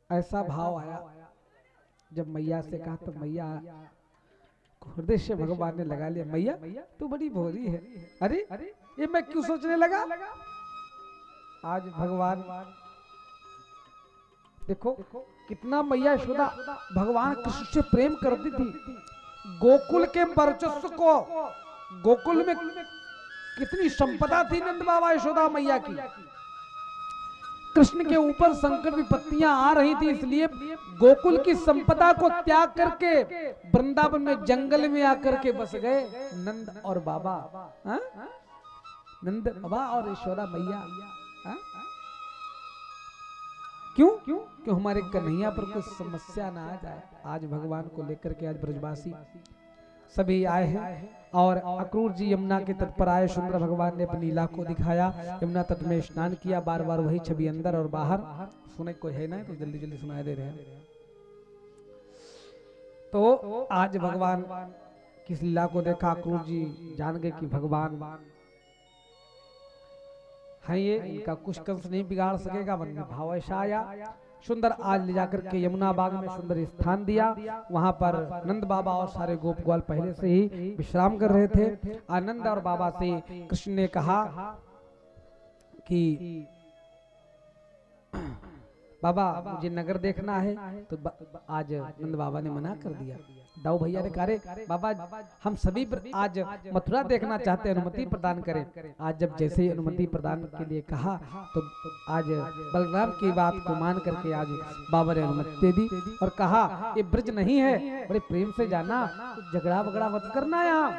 ऐसा भाव आया जब मैया से कहा तो मैया हृदय से भगवान ने लगा लिया, मैया तू बड़ी भोली है। अरे ये मैं क्यों सोचने लगा। आज भगवान देखो कितना मैया यशोदा भगवान कृष्ण से प्रेम करती थी। गोकुल के वर्चस्व को, गोकुल में कितनी संपदा थी नंद बाबा यशोदा मैया की। कृष्ण के ऊपर संकट विपत्तियां आ रही थी, इसलिए गोकुल की संपदा को त्याग करके वृंदावन में जंगल में आकर के बस गए नंद और बाबा। हा? नंद बाबा और यशोदा मैया। हा? क्यों? क्यों हमारे कन्हैया पर कोई समस्या ना आ जाए। आज भगवान को लेकर के आज ब्रजवासी सभी आए हैं और अक्रूर जी यमुना के तट पर आए। सुंदर भगवान ने अपनी लीला को दिखाया, यमुना तट में स्नान किया। बार बार वही छवि अंदर और बाहर। सुने कोई है ना तो जल्दी जल्दी सुनाई दे रहे हैं। तो आज भगवान किस लीला को देखा, अक्रूर जी जान गए कि भगवान है ये, इनका कुछ कंस नहीं बिगाड़ सकेगा। मन में भाव ऐसा आया। सुंदर आज ले जाकर के यमुना बाग में सुंदर स्थान दिया। वहां पर नंद बाबा और सारे गोप ग्वाल पहले से ही विश्राम कर रहे थे। आनंद और बाबा से कृष्ण ने कहा कि बाबा मुझे नगर देखना है। तो आज नंद बाबा ने मना कर दिया। दाऊ भैया ने कहा बाबा हम सभी आज मथुरा देखना चाहते हैं, अनुमति प्रदान करें। आज जब जैसे ही अनुमति प्रदान के लिए कहा तो आज बलराम की बात को मान करके आज बाबा ने अनुमति दे दी और कहा ये ब्रज नहीं है, बड़े प्रेम से जाना, झगड़ा बगड़ा मत करना। यहाँ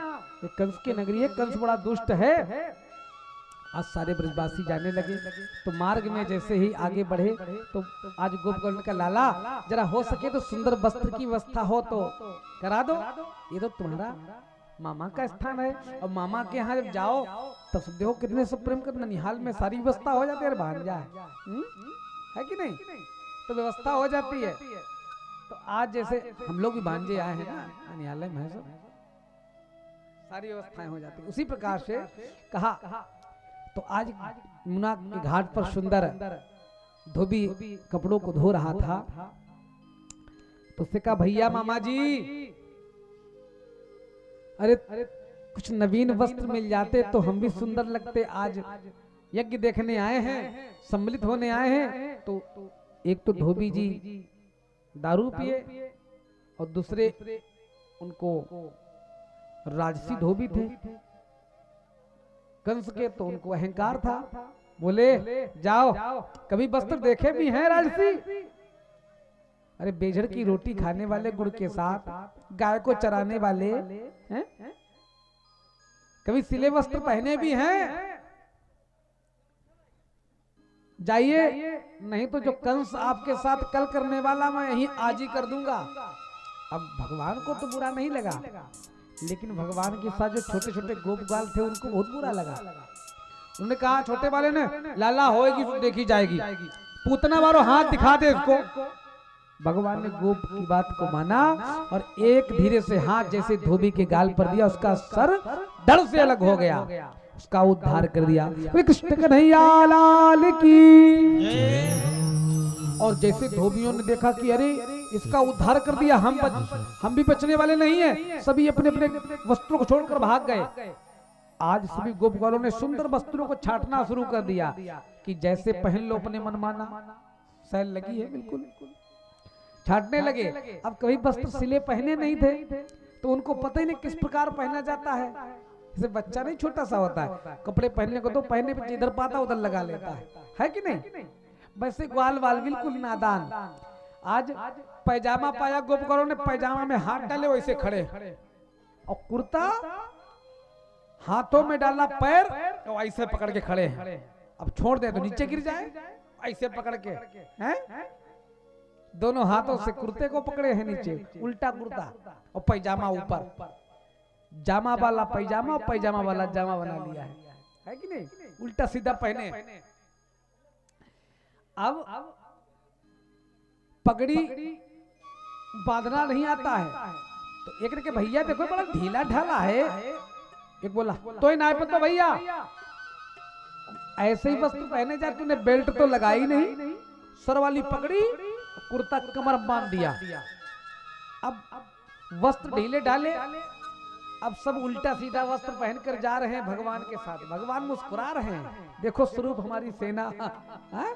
ये कंस की नगरी है, कंस बड़ा दुष्ट है। आज सारे ब्रजवासी जाने लगे। तो मार्ग में जैसे ही आगे बढ़े तो आज गोपगण का लाला जरा हो सके तो सुंदर वस्त्र की व्यवस्था हो तो करा दो। ये तो तुम्हारा मामा का स्थान है और मामा के यहाँ जब जाओ तब सब देखो कितने सब प्रेम कर, ननिहाल में सारी व्यवस्था हो जाती है। भांजा है कि नहीं, तो व्यवस्था हो जाती है। तो आज जैसे हम लोग भी भांजे आए हैं ना ननिहाल में, सब सारी व्यवस्थाएं हो जाती है। उसी प्रकार से कहा तो आज यमुना के घाट पर सुंदर धोबी कपड़ों को धो रहा था। तो उससे कहा भैया मामा जी अरे कुछ नवीन वस्त्र मिल जाते तो हम भी सुंदर लगते। आज यज्ञ देखने आए हैं, सम्मिलित होने आए हैं। तो एक तो धोबी जी दारू पिए और दूसरे उनको राजसी धोबी थे कंस के, तो उनको अहंकार था। बोले जाओ कभी वस्त्र देखे भी हैं राजसी? अरे बेजड़ की रोटी खाने वाले गुड़ के साथ गाय को चराने वाले हैं? कभी सिले वस्त्र पहने भी हैं? जाइए, नहीं तो जो कंस आपके साथ कल करने वाला मैं यही आज ही कर दूंगा। अब भगवान को तो बुरा नहीं लगा, लेकिन भगवान के साथ जो छोटे छोटे गोप ग्वाल थे उनको बहुत बुरा लगा। उन्होंने कहा छोटे वाले ने लाला होएगी तो देखी जाएगी, पूतना वालों हाथ दिखा दे इसको। भगवान ने गोप की बात को माना और एक धीरे से हाथ जैसे धोबी के गाल पर दिया, उसका सर धड़ से अलग हो गया, उसका उद्धार कर दिया। कृष्ण कन्हैया लाल की। और जैसे धोबियों ने देखा कि अरे इसका उद्धार कर दिया, हम भी बचने वाले नहीं हैं, सभी अपने अपने वस्त्रों को छोड़कर भाग गए। आज सभी गोप ग्वालों ने सुंदर वस्त्रों को छाटना शुरू कर दिया कि जैसे पहन लो अपने मनमाना। सैल लगी है बिल्कुल, छाटने लगे। अब कभी वस्त्र सिले पहने नहीं थे तो उनको पता ही नहीं किस प्रकार पहना जाता है। जैसे बच्चा नहीं छोटा सा होता है, कपड़े पहनने को तो पहने पे जिधर पाता उधर लगा लेता है कि नहीं? वैसे ग्वाल वाल बिल्कुल नादान। आज पैजामा पाया गोप ग्वालों ने, पैजामा में हाथ डाले वैसे खड़े, और कुर्ता हाथों में डाला, पैर तो ऐसे पकड़ के खड़े हैं। अब छोड़ दे तो नीचे गिर जाए, ऐसे पकड़ के हैं, दोनों हाथों से कुर्ते को पकड़े हैं नीचे, उल्टा कुर्ता और पैजामा ऊपर, जामा वाला पैजामा और पैजामा वाला जामा बना लिया है कि नहीं? उल्टा सीधा पहने। अब पगड़ी बांधना नहीं आता है तो एक के भैया देखो बड़ा ढीला ढाला है, एक बोला तो ही नाय पे तो भैया ऐसे ही वस्त्र पहने जा, तूने बेल्ट तो लगाई नहीं, सर वाली पगड़ी कुर्ता कमर बांध दिया। अब वस्त्र ढीले डाले, अब सब उल्टा सीधा वस्त्र पहनकर जा रहे हैं भगवान के साथ। भगवान मुस्कुरा रहे हैं, देखो स्वरूप हमारी सेना है?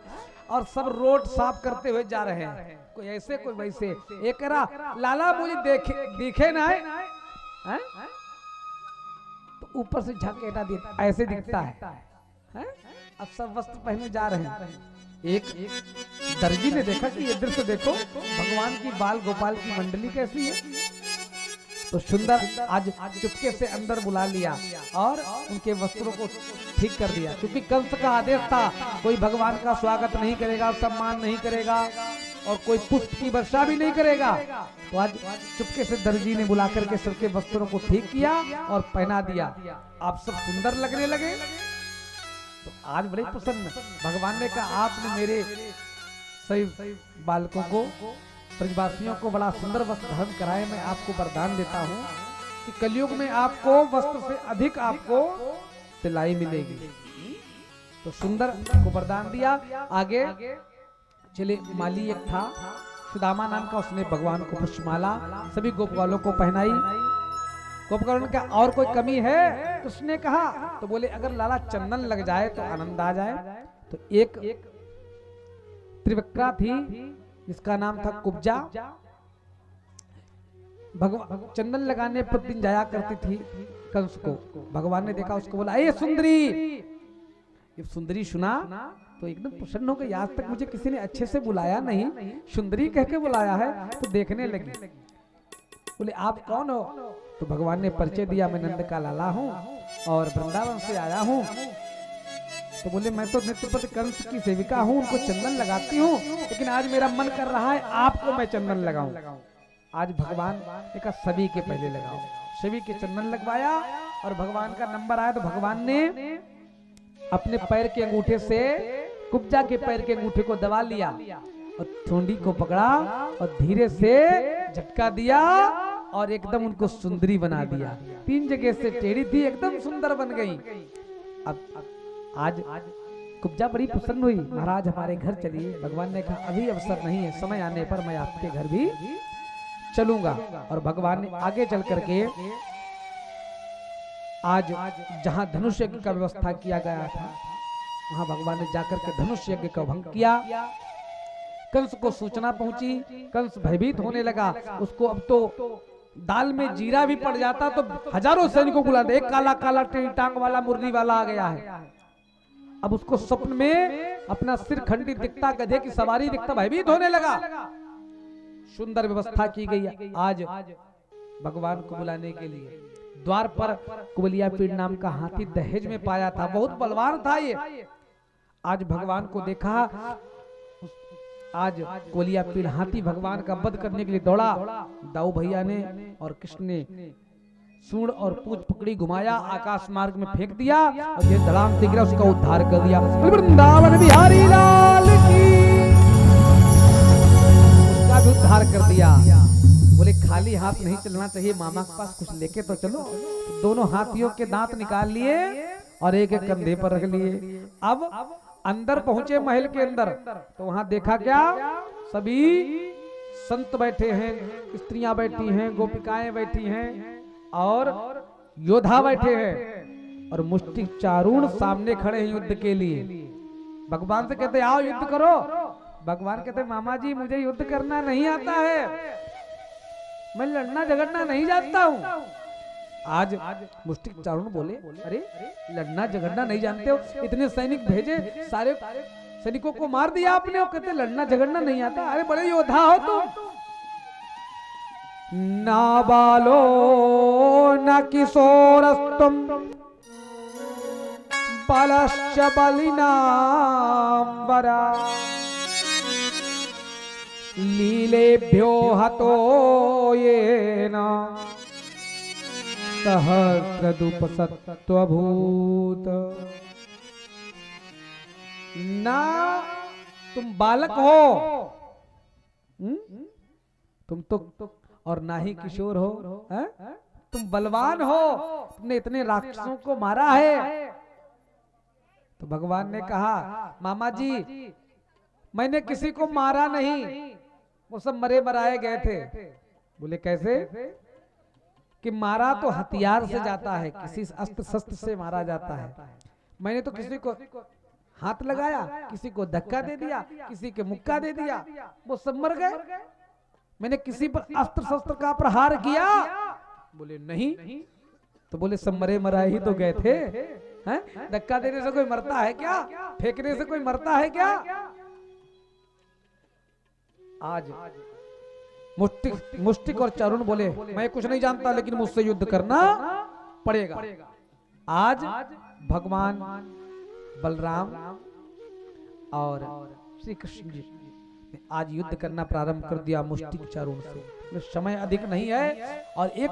और सब रोड साफ करते हुए जा रहे हैं, कोई ऐसे कोई वैसे। एक कह रहा लाला मुझे दिखे ना है? तो ऊपर से झकेटा देता ऐसे दिखता है? अब सब वस्त्र पहने जा रहे हैं। एक दर्जी ने देखा कि ये दृश्य देखो, भगवान की बाल गोपाल की मंडली कैसी है। तो सुंदर आज चुपके से अंदर बुला लिया और उनके वस्त्रों को ठीक कर दिया, क्योंकि कंस का आदेश था कोई भगवान का स्वागत नहीं करेगा, सम्मान नहीं करेगा और कोई पुष्प की वर्षा भी नहीं करेगा। तो आज चुपके से दर्जी ने बुला करके सबके वस्त्रों को ठीक किया और पहना दिया। आप सब सुंदर लगने लगे। तो आज बड़े प्रसन्न भगवान ने कहा आपने मेरे सही बालकों को, ब्रजवासियों को बड़ा सुंदर वस्त्र धारण कराए। मैं आपको वरदान देता हूँ कि कलयुग में आपको वस्त्र से अधिक आपको सिलाई मिलेगी। तो सुंदर को वरदान दिया। आगे चले, माली एक था सुदामा नाम का, उसने भगवान को पुष्पमाला सभी गोपवालों को पहनाई। गोपकारों ने कहा और कोई कमी है? तो उसने कहा, तो बोले अगर लाला चंदन लग जाए तो आनंद आ जाए। तो एक त्रिविक्रा थी जिसका नाम था कुब्जा, भगवान चंदन लगाने पर दिन जाया करती थी कंस को। भगवान ने देखा उसको, बोला ए सुंदरी। जब सुंदरी सुना तो एकदम प्रसन्न हो गई, आज तक मुझे किसी ने अच्छे से बुलाया नहीं, सुंदरी कह के बुलाया है। तो देखने लगी, बोले आप कौन हो? तो भगवान ने परिचय दिया, मैं नंद का लाला हूँ और वृंदावन से आया हूँ। तो बोले मैं तो नित्यपति कंस की सेविका हूँ, उनको चंदन लगाती हूँ, लेकिन आज मेरा मन कर रहा है आपको मैं चंदन लगाऊं। आज भगवान ने कहा सभी के पहले लगाओ। सभी के चंदन लगवाया और भगवान का नंबर आया तो भगवान ने अपने पैर के अंगूठे से कुब्जा के पैर के अंगूठे को दबा लिया और ठोंडी को पकड़ा और धीरे से झटका दिया और एकदम उनको सुंदरी बना दिया। 3 जगह से टेढ़ी थी, एकदम सुंदर बन गई। अब आज कुब्जा बड़ी प्रसन्न हुई, महाराज हमारे घर चलिए। भगवान ने कहा अभी अवसर नहीं है, समय आने पर मैं आपके घर भी चलूंगा। और भगवान ने आगे चल करके आज जहां धनुष यज्ञ का व्यवस्था किया गया था वहां भगवान ने जाकर के धनुष यज्ञ का भंग किया। कंस को सूचना पहुंची, कंस भयभीत होने लगा। उसको अब तो दाल में जीरा भी पड़ जाता तो हजारों सैनिकों को बुलाते, एक काला काला टांग वाला मुरली वाला आ गया है। अब उसको स्वप्न में अपना सिर खंडित दिखता, गधे की सवारी दिखता, भयभीत होने लगा। सुंदर व्यवस्था की गई आज भगवान को बुलाने के लिए। द्वार पर कुबलियापीड़ नाम का हाथी दहेज में पाया था, बहुत बलवान था ये। आज भगवान को देखा, आज कुबलियापीड़ हाथी भगवान का वध करने के लिए दौड़ा। दाऊ भैया ने और कृष्ण ने सूंड और पूंछ पकड़ी, घुमाया, आकाश मार्ग में फेंक दिया और ये धड़ाम से गिरा, उसका उद्धार कर दिया। वृंदावन बिहारी लाल की, उसका भी उद्धार कर दिया। बोले खाली हाथ नहीं चलना चाहिए, मामा के पास कुछ लेके तो चलो। तो दोनों हाथियों के दांत निकाल लिए और एक एक कंधे पर रख लिए। अब अंदर पहुंचे महल के अंदर तो वहां देखा क्या, सभी संत बैठे हैं, स्त्रियां बैठी हैं, गोपिकाएं बैठी हैं और योद्धा बैठे हैं और मुष्टि चारूण सामने खड़े हैं युद्ध के लिए। भगवान से कहते आओ युद्ध करो। भगवान कहते मामा जी मुझे युद्ध करना नहीं आता है, मैं लड़ना झगड़ना नहीं जानता हूँ। आज मुष्टि चारूण बोले अरे लड़ना झगड़ना नहीं जानते हो, इतने सैनिक भेजे, सारे सैनिकों को मार दिया आपने, और कहते लड़ना झगड़ना नहीं आता। अरे बड़े योद्धा हो तुम। ना बालो न किशोरस्तुम बालश्च बलिनां वरा लीलेभ्यो हतो येन सहस्रदुपसत्त्वभूत। ना तुम बालक हो, तुम तो और ना ही किशोर हो, तुम बलवान हो, तुमने इतने राक्षसों को मारा है। तो भगवान ने कहा मामा जी मैंने किसी को मारा नहीं, वो सब मरे मराए गए थे। बोले कैसे? कि मारा तो हथियार से जाता है, किसी अस्त्र शस्त्र से मारा जाता है। मैंने तो किसी को हाथ लगाया, किसी को धक्का दे दिया, किसी के मुक्का दे दिया, वो सब मर गए। मैंने किसी पर अस्त्र शस्त्र का प्रहार किया? बोले नहीं। तो बोले सब मरे मराए ही तो गए थे। हैं? धक्का देने से कोई मरता है क्या? फेंकने से कोई मरता है क्या? आज मुष्टिक और चारुण बोले मैं कुछ नहीं जानता, लेकिन मुझसे युद्ध करना पड़ेगा। आज भगवान बलराम और श्री कृष्ण जी ने आज युद्ध करना प्रारंभ कर दिया मुष्टिक चारुण से। समय अधिक नहीं है और एक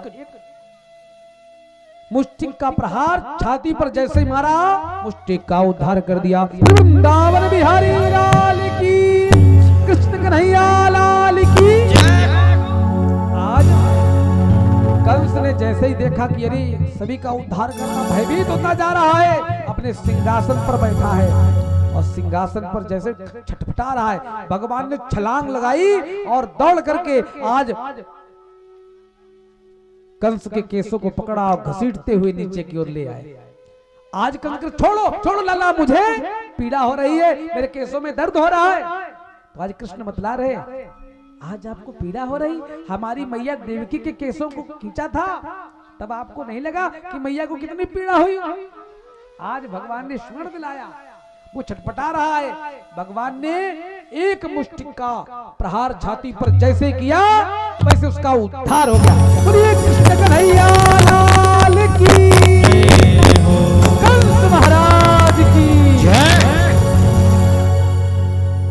मुष्टिक का प्रहार छाती पर जैसे ही मारा, मुष्टिक का उद्धार कर दिया। वृंदावन बिहारी लाल की, कृष्ण कन्हैया लाल की। आज कंस ने जैसे ही देखा कि अरे सभी का उद्धार करना, भयभीत होता जा रहा है, अपने सिंहासन पर बैठा है और सिंहासन पर जैसे छटपटा रहा है, भगवान ने छलांग लगाई और दौड़ करके आज कंस के केसों को पकड़ा और घसीटते हुए नीचे की ओर ले आए। आज कंस कर छोड़ो छोड़ो लाला, मुझे पीड़ा हो रही है, मेरे केसों में दर्द हो रहा है। तो आज कृष्ण बतला रहे आज आपको पीड़ा हो रही, हमारी मैया देवकी के केसों को खींचा था, तब आपको नहीं लगा कि मैया को कितनी पीड़ा हुई? आज भगवान ने स्मरण दिलाया, वो छटपटा रहा है। भगवान ने एक मुष्टिक का प्रहार छाती पर जैसे किया, वैसे उसका उद्धार हो गया। बोलिए कृष्ण कन्हैया लाल की, कंस महाराज की जय।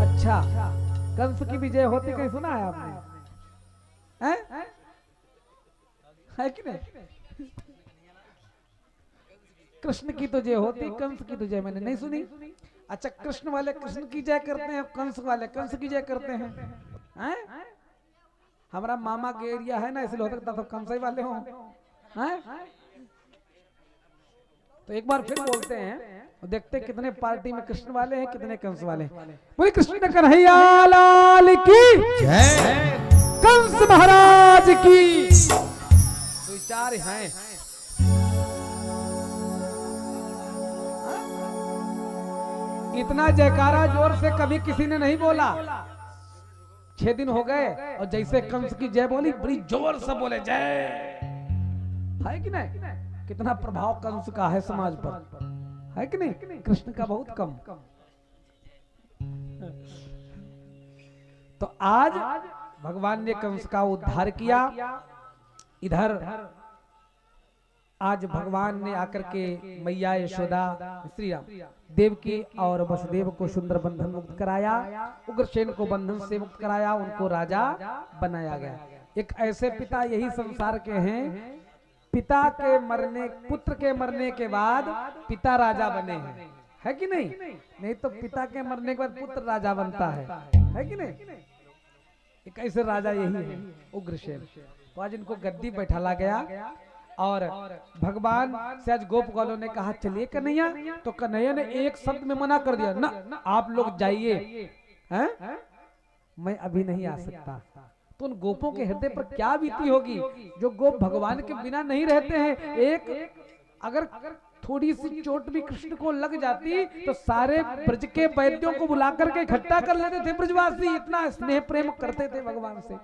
अच्छा, कंस की विजय होती कहीं सुना है आपने? है कि नहीं? कृष्ण की तो जय होती, कंस की तो जय मैंने नहीं सुनी। अच्छा, कृष्ण वाले कृष्ण की जय करते हैं, कंस वाले कंस की जय करते हैं। हमारा मामा के एरिया है ना, इसलिए हो सकता तो कंस वाले हो। तो एक बार फिर बोलते हैं और देखते हैं कितने पार्टी में कृष्ण वाले हैं, कितने कंस वाले हैं। बोले कृष्ण कन्हैया लाल की जय, कंस महाराज की। तो विचार हैं इतना जयकारा जोर से कभी किसी ने नहीं बोला। 6 दिन हो गए और जैसे कंस की जय बोली, बड़ी जोर से बोले जय। है कि नहीं? कितना प्रभाव कंस का है समाज पर, है कि नहीं? कृष्ण का बहुत कम। तो आज भगवान ने कंस का उद्धार किया। इधर आज भगवान ने आकर के मैया यशोदा, श्री राम देवकी और वसुदेव को सुंदर बंधन मुक्त कराया, उग्रसेन को बंधन से मुक्त कराया, उनको राजा बनाया गया। एक ऐसे पिता यही संसार के हैं, पिता के मरने, पुत्र के मरने के बाद पिता राजा बने हैं, है कि नहीं? नहीं तो पिता के मरने के बाद पुत्र राजा बनता है कि नहीं? एक ऐसे राजा यही है उग्रसेन। तो आज इनको गद्दी बैठाला गया और भगवान से आज गोपवालों ने कहा चलिए कन्हैया, तो कन्हैया ने एक शब्द में मना कर दिया, ना आप लोग जाइए, हैं? मैं अभी नहीं आ सकता। तो उन गोपों के हृदय पर क्या बीती होगी जो गोप भगवान के बिना नहीं रहते हैं। एक अगर थोड़ी सी चोट भी कृष्ण को लग जाती तो सारे ब्रज के वैद्यों को बुला करके इकट्ठा कर लेते थे ब्रजवासी, इतना स्नेह प्रेम करते थे भगवान से।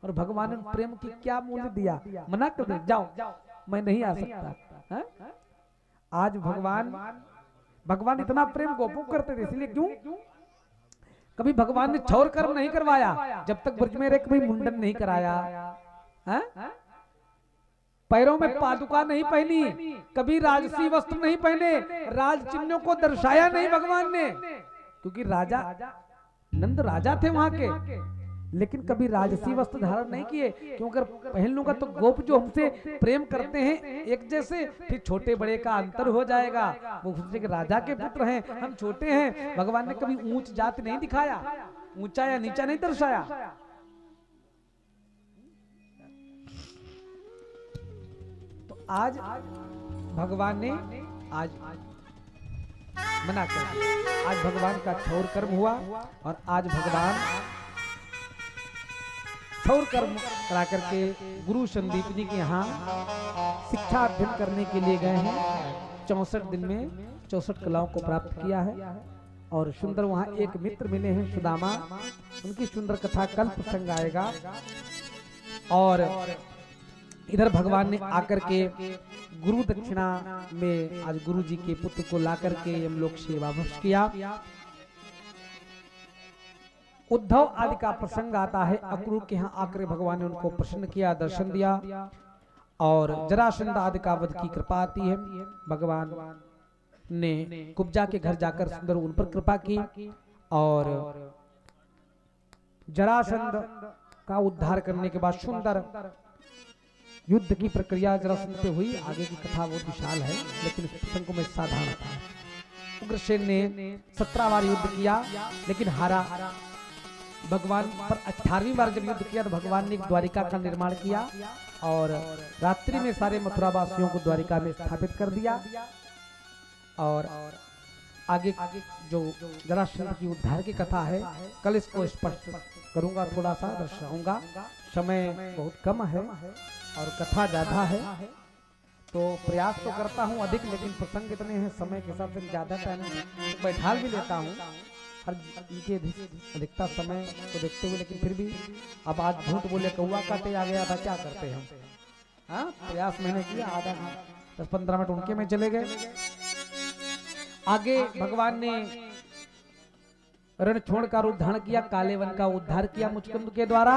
और भगवान ने प्रेम की क्या मूल्य दिया, मना कर दे, जाओ मैं नहीं आ सकता। है? आज भगवान इतना प्रेम गोपों करते थे, इसलिए क्यों कभी भगवान ने छौर कर्म नहीं करवाया जब तक ब्रज में एक भी मुंडन नहीं कराया, है? पैरों में पादुका नहीं पहनी, कभी राजसी वस्त्र नहीं पहने, राज चिन्हों को दर्शाया नहीं भगवान ने, क्योंकि राजा नंद राजा थे वहां के, लेकिन कभी राजसी वस्त्र धारण नहीं किए। क्यों अगर पहन लूंगा तो गोप जो हमसे प्रेम करते हैं एक जैसे, फिर छोटे बड़े का अंतर हो जाएगा। वो सोचे कि राजा के पुत्र हैं, हम छोटे हैं। भगवान ने कभी ऊंच जाति नहीं दिखाया, ऊंचा या नीचा नहीं दर्शाया। तो आज भगवान ने आज मना कर दिया। आज भगवान का छौर कर्म हुआ और आज भगवान क्षौर कर्म करा करके गुरु संदीपनी के यहाँ शिक्षा अध्ययन करने के लिए गए हैं। 64 दिन में 64 कलाओं को प्राप्त किया है और सुंदर वहाँ एक मित्र मिले हैं सुदामा, उनकी सुंदर कथा कल प्रसंग आएगा। और इधर भगवान ने आकर के गुरु दक्षिणा में आज गुरु जी के पुत्र को लाकर के हम लोग सेवा भक्ष किया। उद्धव आदि का प्रसंग आता है। अक्रूर के यहाँ आकर भगवान ने उनको प्रसन्न किया, दर्शन दिया और जरासंध आदि का वध की कृपा आती है। भगवान ने कुब्जा के घर जाकर सुंदर उन पर कृपा की और जरासंध का उद्धार करने के बाद सुंदर युद्ध की प्रक्रिया जरासंध पे हुई। आगे की कथा बहुत विशाल है, लेकिन इस प्रसंग को मैं साधारण था। उग्रसेन ने 17 बार युद्ध किया लेकिन हारा। भगवान पर 18वीं बार जब युद्ध किया तो भगवान ने एक द्वारिका का निर्माण किया और रात्रि में सारे मथुरा वासियों को द्वारिका में स्थापित कर दिया। और आगे जो जरासंध की उद्धार की कथा है, कल इसको स्पष्ट करूंगा, थोड़ा सा दर्शाऊंगा। समय बहुत कम है और कथा ज्यादा है, तो प्रयास तो करता हूँ अधिक, लेकिन प्रसंग इतने हैं समय के हिसाब से ज्यादा टाइम बैठाल भी लेता हूँ हर इनके अधिकता समय को देखते हुए। लेकिन फिर भी अब आज झूठ बोले कौवा काटे आ गया था, क्या करते हम। हाँ, प्रयास मैंने किया, आधा 10-15 मिनट उनके में चले गए। आगे भगवान ने रण छोड़कर उद्धार किया, काले वन का उद्धार किया मुचकुंद के द्वारा।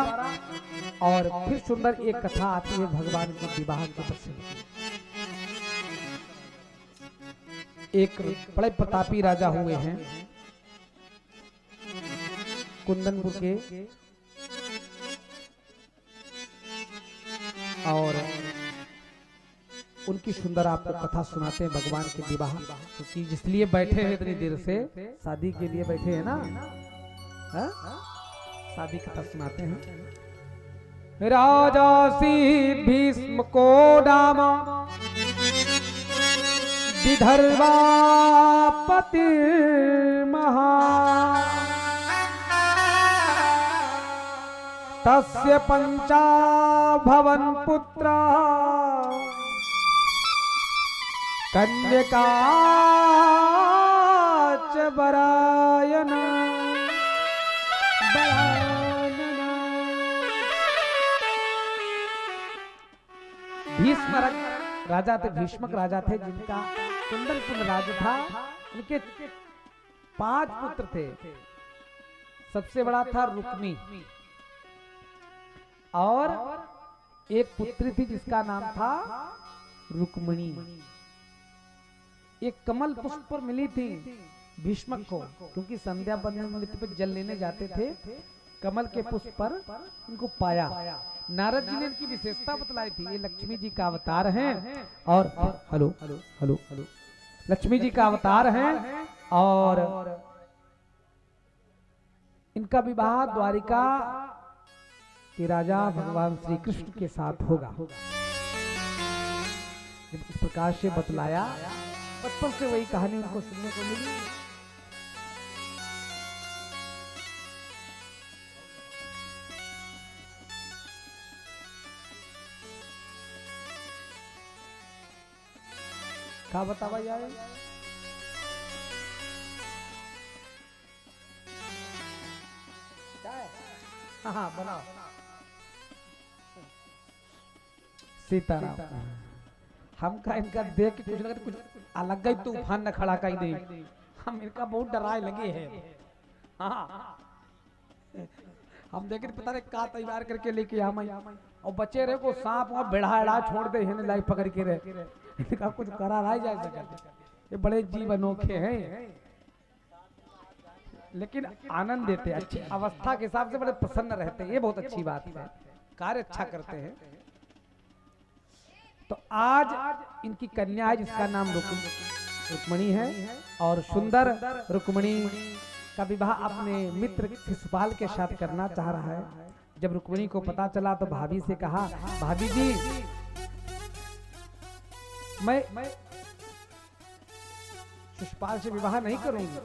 और फिर सुंदर एक कथा आती है भगवान के विवाह के प्रसंग। एक बड़े प्रतापी राजा हुए हैं कुंदनपुर के, और उनकी सुंदर आपको कथा सुनाते हैं भगवान के विवाह, क्योंकि जिसलिए बैठे हैं इतनी देर से, शादी के लिए बैठे हैं ना। हा? शादी कथा सुनाते हैं। राजा सी भीष्म को नामा विदर्भापति महा, तस्य पंचा भवन पुत्रा कन्यका च बरायना बरानना। भीष्म राजा थे, भीष्मक राजा थे, जिनका कुंदनपुर राज्य था। उनके 5 पुत्र थे। सबसे बड़ा था रुक्मी और एक पुत्री थी जिसका नाम था रुक्मणी। एक कमल पुष्प पर मिली थी भीष्मक को, क्योंकि संध्या बंदन पे जल लेने जाते थे, कमल के पुष्प पर इनको पाया। नारद जी ने इनकी विशेषता बतलाई थी, ये लक्ष्मी जी का अवतार हैं। और hello hello hello hello, Lakshmi ji का अवतार हैं और इनका विवाह द्वारिका के राजा भगवान श्री कृष्ण के साथ होगा। जब इस प्रकार से बतलाया, बचपन से वही कहानी उनको सुनने को मिली। क्या बतावा जाए। हाँ बनाओ। सीताराम हमका इनका देख के कुछ लगा कुछ अलग ही तूफान न खड़ा कर दे। हम इनका बहुत डराए लगे हैं। हाँ हम देखे पता नहीं का तैयार करके लेके आम और बच्चे रहे को सांप वहाँ बेड़ा छोड़ दे है लाइफ पकड़ के रहे। इनका कुछ करा रहा जा सकता। ये बड़े जीव अनोखे हैं, लेकिन आनंद देते, अच्छी अवस्था के हिसाब से बड़े प्रसन्न रहते हैं। ये बहुत अच्छी बात है, कार्य अच्छा करते हैं। तो आज इनकी कन्या है जिसका नाम रुक्मणी है, और सुंदर रुक्मणी का विवाह अपने मित्र शिशुपाल के साथ करना चाह रहा है। जब रुक्मणी को पता चला तो भाभी से कहा, भाभी जी मैं शिशुपाल से विवाह नहीं करूंगी।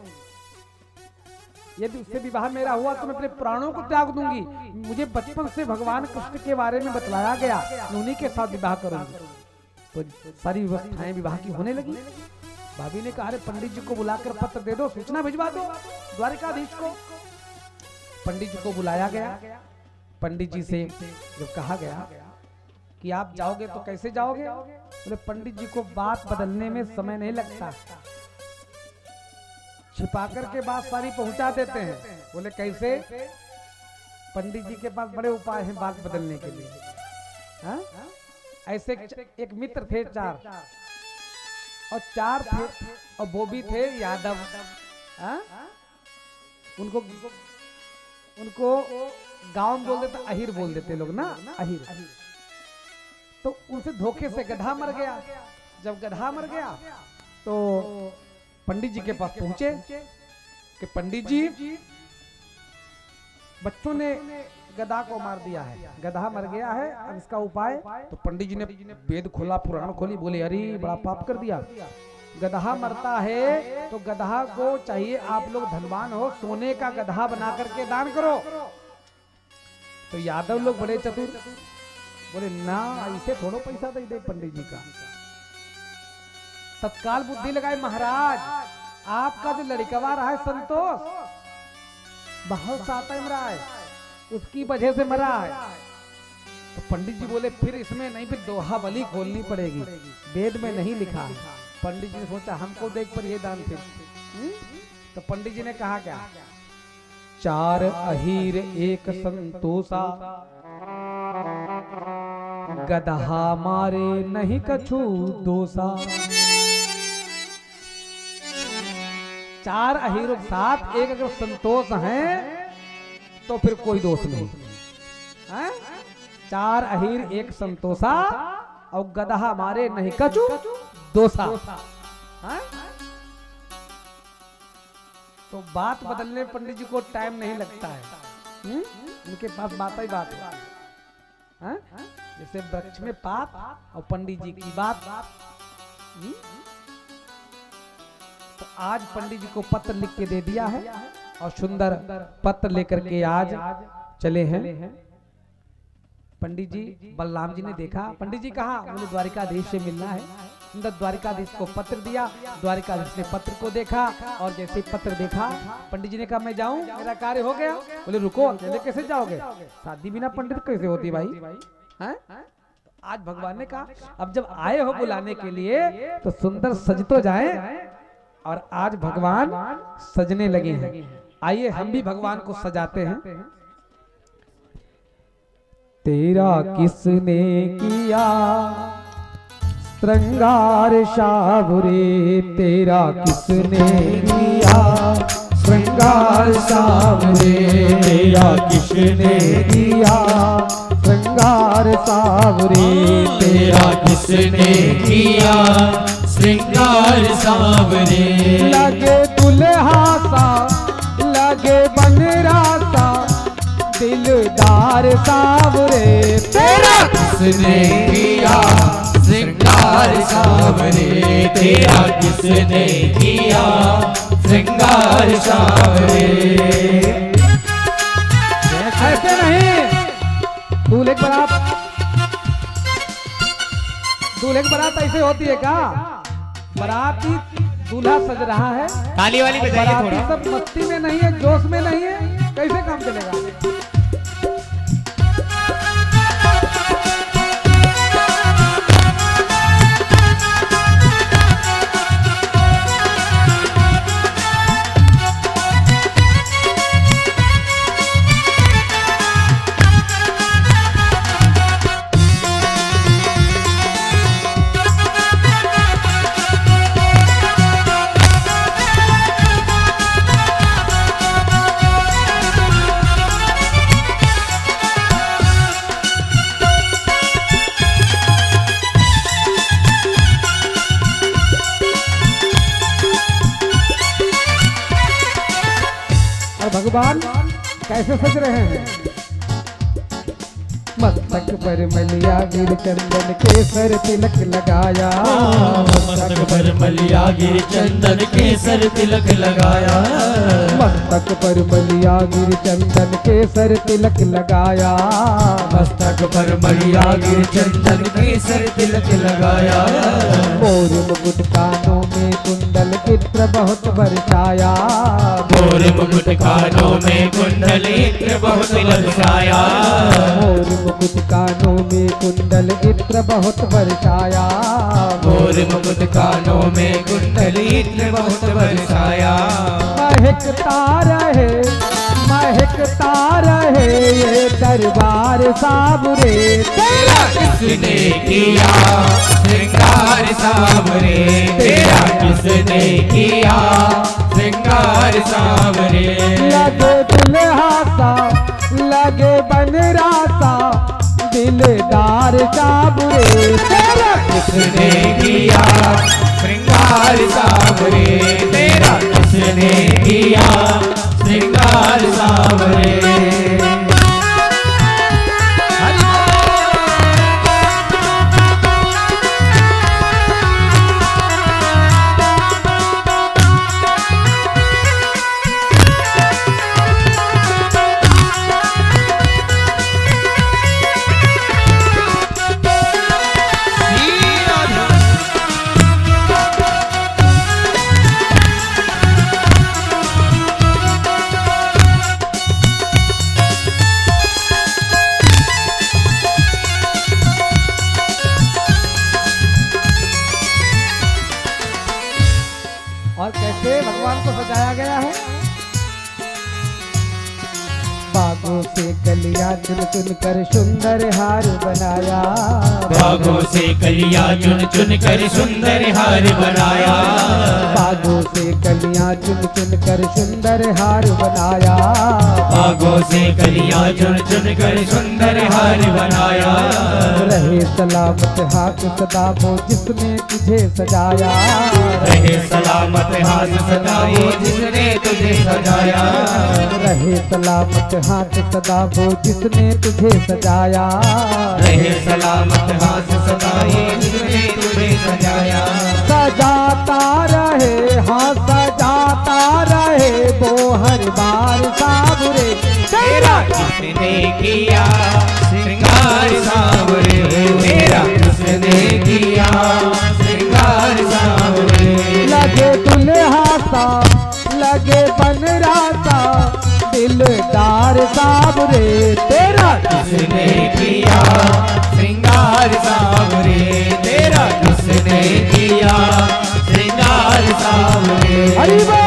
यदि उससे विवाह मेरा हुआ तो मैं अपने प्राणों को त्याग दूंगी। मुझे बचपन से भगवान कृष्ण के बारे में बतलाया गया, उन्हीं के साथ विवाह करूंगी। तो सारी व्यवस्थाएं विवाह की होने लगी। भाभी ने कहा, अरे पंडित जी को बुलाकर पत्र दे दो, सूचना भिजवा दो द्वारिकाधीश को। पंडित जी को बुलाया गया। पंडित जी से जब कहा गया कि आप जाओगे तो कैसे जाओगे, बोले पंडित जी को बात बदलने में समय नहीं लगता, छिपाकर के बात सारी पहुंचा देते हैं। बोले कैसे? पंडित जी के पास बड़े उपाय हैं बात बदलने के लिए। हा? ऐसे एक मित्र थे चार, और चार थे और वो भी थे यादव। हा? उनको गांव में बोल देते, अहिर बोल देते लोग ना, अहिर। तो उनसे धोखे से गधा मर गया। जब गधा मर गया तो पंडित जी के पास पहुंचे कि पंडित जी, बच्चों ने गधा को मार दिया है, गधा मर गया है, अब इसका उपाय। तो पंडित जी ने वेद खोला, पुराण खोली, बोले अरे बड़ा पाप कर दिया। गधा मरता है तो गधा को चाहिए, आप लोग धनवान हो, सोने का गधा बना करके दान करो। तो यादव लोग बड़े चतुर, बोले ना, ऐसे थोड़ो पैसा दे दे पंडित जी का। तत्काल बुद्धि लगाए, महाराज आपका जो लड़कवा रहा है संतोष, बहुत साता मरा है, उसकी वजह से मरा है। तो पंडित जी बोले फिर इसमें नहीं, फिर दोहा बलि खोलनी पड़ेगी, वेद में नहीं लिखा है। पंडित जी ने सोचा हमको देख पर ये दान फिर। तो पंडित जी ने कहा क्या, चार अहीर एक संतोषा, गदहा मारे नहीं कछु दोषा। चार अहीरों के साथ एक अगर संतोष है तो फिर कोई दोष नहीं है। चार अहीर एक संतोषा और गदहा मारे नहीं कछु दोषा। तो बात बदलने में पंडित जी को टाइम नहीं लगता है, उनके पास बात ही बात है। जैसे वृक्ष में पात और पंडित जी की बात। तो आज पंडित जी को पत्र लिख के दे दिया है और सुंदर पत्र लेकर के आज चले हैं। पंडित जी, बलराम जी ने देखा, पंडित जी कहा, मुझे द्वारिकाधीश से मिलना है। सुंदर द्वारिकाधीश को पत्र दिया, द्वारिकाधीश ने पत्र को देखा और जैसे पत्र देखा, पंडित जी ने कहा मैं जाऊं, मेरा कार्य हो गया। बोले रुको, अकेले कैसे जाओगे, शादी बिना पंडित कैसे होती भाई है? आज भगवान ने कहा अब जब आए हो बुलाने के लिए तो सुंदर सज तो जाए। और आज भगवान सजने लगे हैं। आइए हम भी भगवान को सजाते हैं। तेरा किसने किया श्रृंगार सावरे, तेरा किसने किया श्रृंगार सावरे, तेरा किसने किया श्रृंगार सावरे, तेरा किसने किया श्रृंगार सावरे। लगे दुल्हा सा, लगे बनरा सा, दिलदार सावरे, तेरा किसने किया श्रृंगार सावरे, तेरा किसने किया श्रृंगार सावरे। ऐसे नहीं, दूल्हे की बारात ऐसे होती है क्या? बाराती दूल्हा सज रहा है, ताली वाली बजाइए थोड़ा। बाराती सब मस्ती में नहीं है, जोश में नहीं है, कैसे काम चलेगा? भगवान कैसे सज रहे हैं? मस्तक पर मलिया गिर चंदन केसर तिलक लगाया, मस्तक पर मलिया गिर चंदन केसर तिलक लगाया, मस्तक पर मलिया गिर चंदन केसर तिलक लगाया, मस्तक पर मलिया गिर चंदन केसर तिलक लगाया, मोर मुकुट कानों में कुंडल इत्र बहुत बरसाया, मोर मुकुट कानों में कुंडल इत्र बहुत बरसाया, मोर मुकुट कानों में कुंडल इत्र बहुत बरसाया, मोर मुकुट कानों में कुंडल इत्र बहुत बरसाया, महकता रहे महकता रहे ये दरबार साबरे, तेरा किसने किया श्रृंगार सावरे, तेरा किसने किया श्रृंगार सावरे, लगे दुल्हा सा लगे बनरा सा दिलदार साबरे, तेरा किसने किया श्रृंगार सावरे, तेरा किसने किया श्रृंगार सावरे। और कैसे भगवान को सजाया गया है, बागों से कलिया चुन चुन कर सुंदर हार बनाया, बागों से कलिया चुन चुन कर सुंदर हार बनाया, बागों से कलिया चुन चुन कर सुंदर हार बनाया, बागों से कलिया चुन चुन कर सुंदर हार बनाया, रहे सलामत हाथ सदा वो जिसने तुझे सजाया, रहे सलामत हाथ सदा वो जिसने तुझे सजाया, रहे सलामत हाथ सदा वो जिसने तुझे सजाया, रहे सलामत हाथ सदा वो जिसने तुझे सजाया, सजाता रहे हाँ सजाता रहे वो हर बार साबरे, तेरा किसने किया श्रृंगार सावरे, तेरा किसने किया श्रृंगार सावरे, लगे दुल्हा सा लगे बनरा सा दिलदार साबरे, तेरा किसने किया श्रृंगार सावरे, तेरा किसने किया श्रृंगार सावरे। हरि बोल।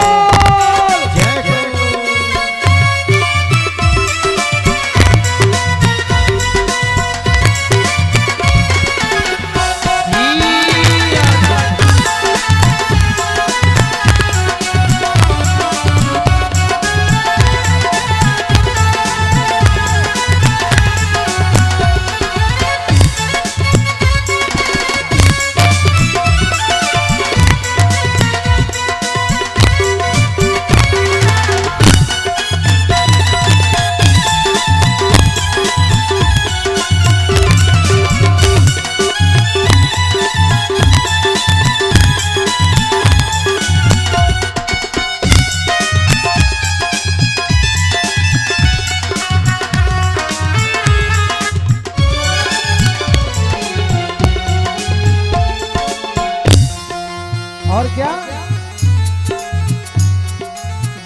और क्या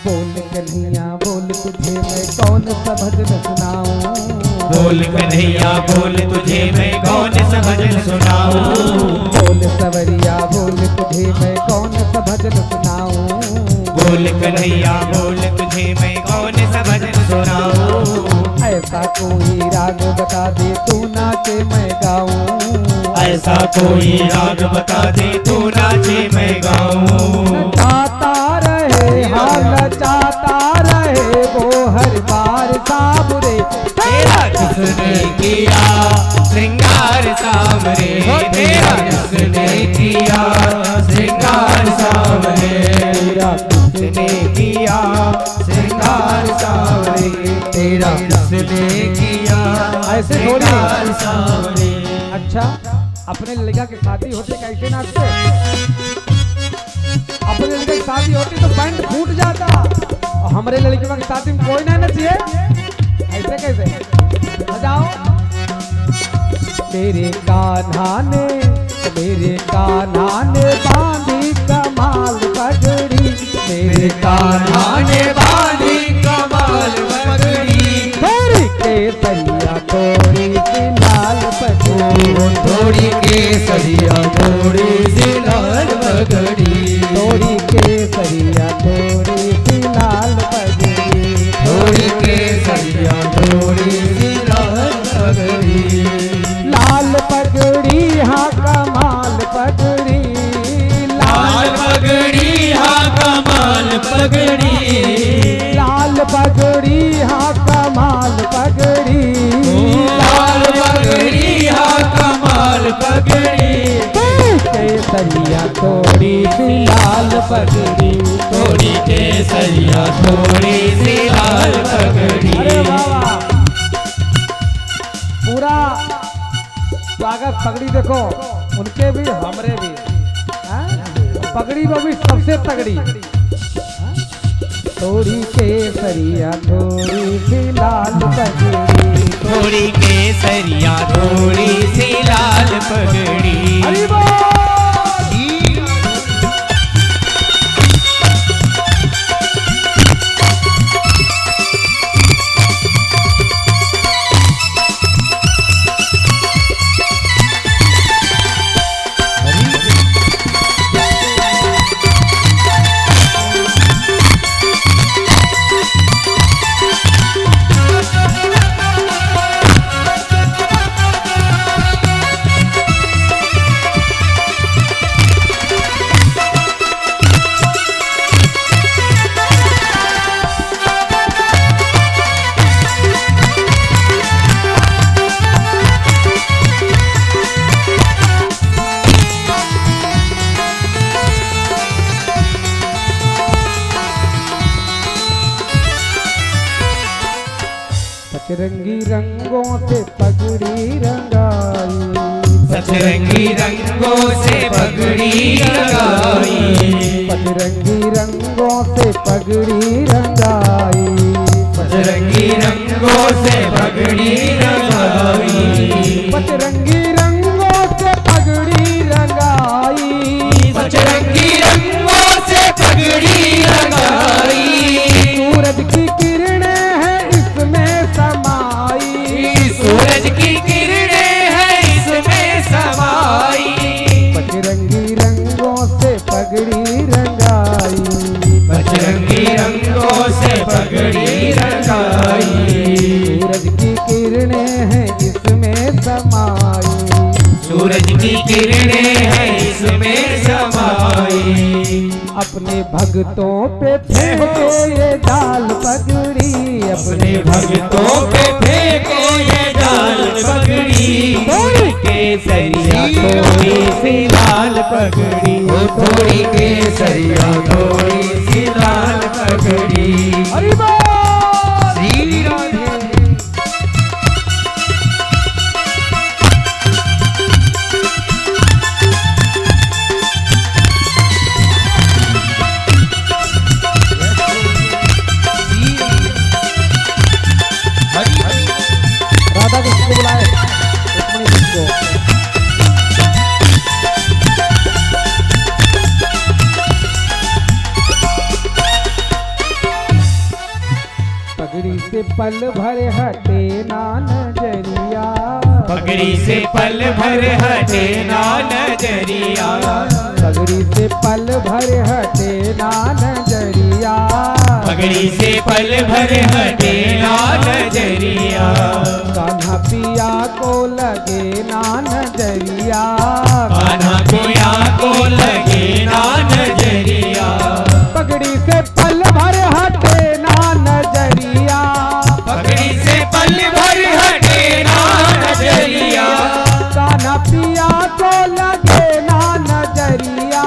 बोल कन्हैया बोल तुझे मैं कौन सा भजन सुनाऊं, बोल कन्हैया बोल तुझे मैं कौन सा भजन सुनाऊं, बोल सवरिया बोल तुझे मैं कौन सा भजन सुनाऊं, बोल कन्हैया बोल तुझे मैं कौन सा भजन सुनाऊं, ऐसा कोई राग बता दे तू नाचे मैं गाऊं, ऐसा कोई राग बता दे तू नाचे मैं गाऊं, चाहता रहे हाल चाहता रहे वो हर बार साबरे, तेरा किसने किया श्रृंगार सावरे, तेरा किसने किया श्रृंगार सावरे, तेरा किसने किया श्रृंगार सावरे, तेरा मेरा किसने किया ऐसे थोड़ी। बेकार सावरे। अच्छा, अपने लड़का की शादी होती कैसे नाचते? अपने लड़के की शादी होती तो बैंड फूट जाता, और हमारे लड़की की शादी में कोई ना नचिए, ऐसे कैसे? बजाओ। मेरे कान्हा ने बांधी कमाल पगड़ी, मेरे कान्हा ने बांधी कमाल पगड़ी, थोड़ी केसरिया थोड़ी सी लाल पगड़ी, थोड़ी केसरिया थोड़ी सी लाल पगड़ी, थोड़ी केसरिया थोड़ी सी लाल पगड़ी, थोड़ी केसरिया थोड़ी सी लाल पगड़ी, लाल पगड़ी हाँ कमाल पगड़ी, लाल पगड़ी हाँ कमाल पगड़ी, लाल पगड़ी हाँ कमाल पगड़ी, लाल पगड़ी हाँ कमाल पगड़ी, केसरिया थोड़ी सी लाल पगड़ी, थोड़ी केसरिया थोड़ी सी लाल पगड़ी। अरे वाह वाह, पूरा स्वागत। पगड़ी देखो, उनके भी हमरे भी, हाँ? पगड़ी को भी सबसे तगड़ी। थोड़ी केसरिया थोड़ी सी लाल पगड़ी, थोड़ी केसरिया थोड़ी सी लाल पगड़ी। हरि बोल। सतरंगी रंगों से पगड़ी रंगाई, सतरंगी रंगों से पगड़ी रंगाई, सतरंगी रंगों से पगड़ी रंगाई, सतरंगी रंगों से पगड़ी रंगाई, सतरंगी रंगों से पगड़ी रंगाई, सतरंगी रंगों से पगड़ी रंगाई, सूरज की किरणें हैं इसमें समाई, सूरज की किरणें हैं इसमें समाई, सतरंगी रंगों से पगड़ी रंगाई, सतरंगी रंगों से पगड़ी रंगाई, सूरज की किरणें हैं इसमें समाई, सूरज की किरणें हैं इसमें समाई, अपने भक्तों पे फेंको ये डाल पगड़ी, अपने भक्तों पे फेंको ये डाल पगड़ी, थोड़ी केसरिया थोड़ी सी लाल पगड़ी, ओ थोड़ी केसरिया थोड़ी सी लाल पगड़ी। हरि बोल। श्री राधे। राधा कृष्ण को बुलाए, रुक्मिणी कृष्ण को। पगड़ी से पल भर हटे ना नजरिया, पगड़ी से पल भर हटे ना नजरिया, पगड़ी से पल भर हटे ना नजरिया, पगड़ी से पल भर हटे ना नजरिया, कान्हा पिया को लगे ना नजरिया, कान्हा पिया को लगे ना नजरिया, पगड़ी से पल भर हटे ना नजरिया, पगड़ी से पल भर हटे ना नजरिया, कान्हा पिया को लगे ना नजरिया,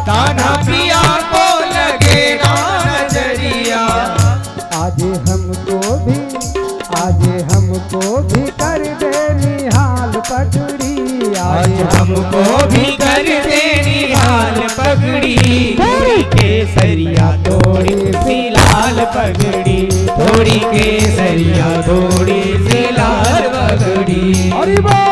कान्हा पिया को लगे ना नजरिया, आज हमको भी हमको भी कर दे निहाल पगड़ी। आज हमको भी कर दे निहाल पगड़ी, थोड़ी केसरिया थोड़ी सी लाल पगड़ी, थोड़ी केसरिया थोड़ी सी लाल पगड़ी। हरि बोल।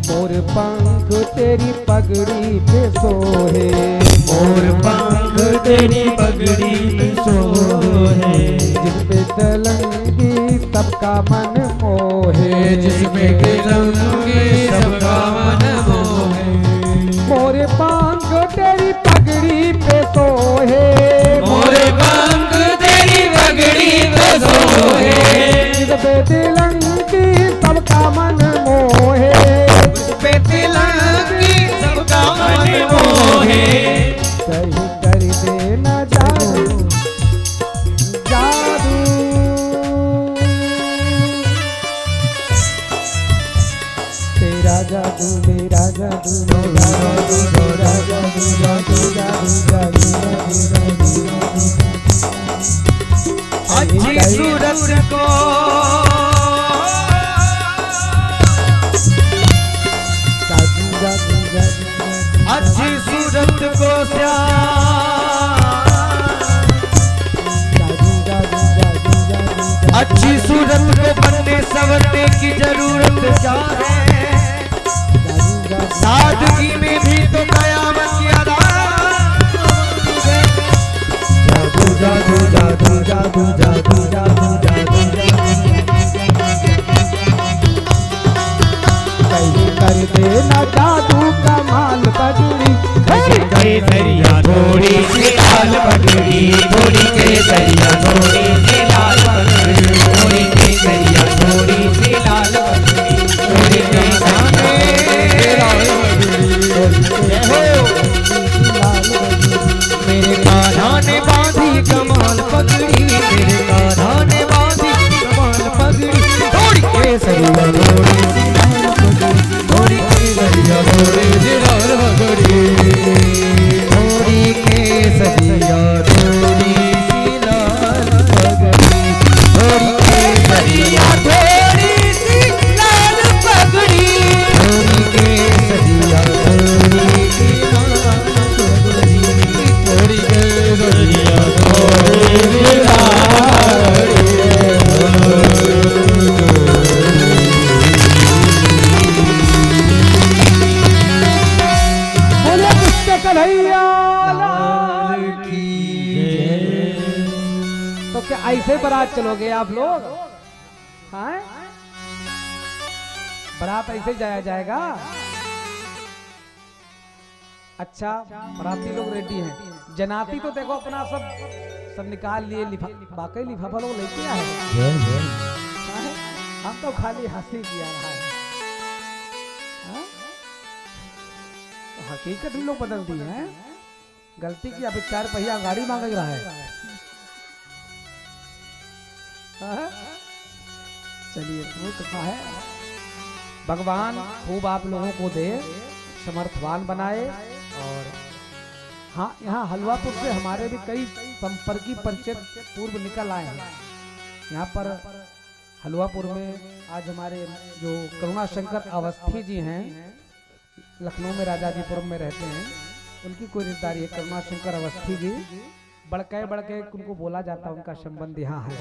मोर पंख तेरी पगड़ी पे सोहे, मोर पंख तेरी पगड़ी पे सोहे, जिस पे तलंगी सबका मन मोहे, जिसमें तिलंगी सबका मन मोहे। मोर पंख तेरी पगड़ी पे सोहे, मोर पंख तेरी पगड़ी पे सोहे, जिस पे तिलंगी सबका मन मोहे, पे तिलंगी सबका मन मोहे। कहीं कर दे न जादू जादू, तेरा जादू मेरा जादू मेरा जादू तेरा जादू जादू जादू जादू जादू अच्छी सूरत को अच्छी सूरत को अच्छी सूरत को बनने संवरने की जरूरत क्या है, सादगी में भी तो कयामत की अदा। जादू जादू जादू जादू जादू जादू जादू कहीं कर देना जादू कमाल पगड़ी, केसरिया थोड़ी सी लाल पगड़ी, थोड़ी केसरिया थोड़ी सी लाल पगड़ी, थोड़ी केसरिया थोड़ी सी लाल पगड़ी, थोड़ी केसरिया मेरे कान्हा ने बांधी कमाल पगड़ी, मेरे कान्हा ने बांधी कमाल पगड़ी, थोड़ी केसरिया थोड़ी सी लाल पगड़ी, थोड़ी केसरिया थोड़ी सी लाल पगड़ी, थोड़ी केसरिया थोड़ी सी लाल पगड़ी, थोड़ी केसरिया थोड़ी सी लाल पगड़ी, थोड़ी केसरिया थोड़ी सी लाल पगड़ी, थोड़ी केसरिया थोड़ी सी लाल बोले पुष्ट कन्हैया लाल की जय। तो क्या ऐसे बारात चलोगे आप लोग? हाँ, बारात ऐसे जाया जाएगा? अच्छा, बाराती लोग रेडी हैं, जनाती तो देखो अपना सब निकाल लिए, वाकई लिफाफा लोग लेके आए हैं। हाँ? हम तो खाली हंसी किया रहा है। हाँ? तो हकीकत हम लोग बदल दी है, गलती की, अभी 4 पहिया गाड़ी मांग रहा है। हाँ? चलिए, वो कृपा है, भगवान खूब आप लोगों को दे, समर्थवान बनाए। और हाँ, यहाँ हलवापुर से हमारे भी कई संपर्की परिचय पूर्व निकल आए हैं। यहाँ पर हलवापुर में आज हमारे जो करुणा शंकर अवस्थी जी हैं, लखनऊ में राजाजीपुरम में रहते हैं, उनकी कोई रिश्तेदारी है, करुणा शंकर अवस्थी जी। बड़के बड़के उनको बोला जाता है, उनका संबंध यहाँ है।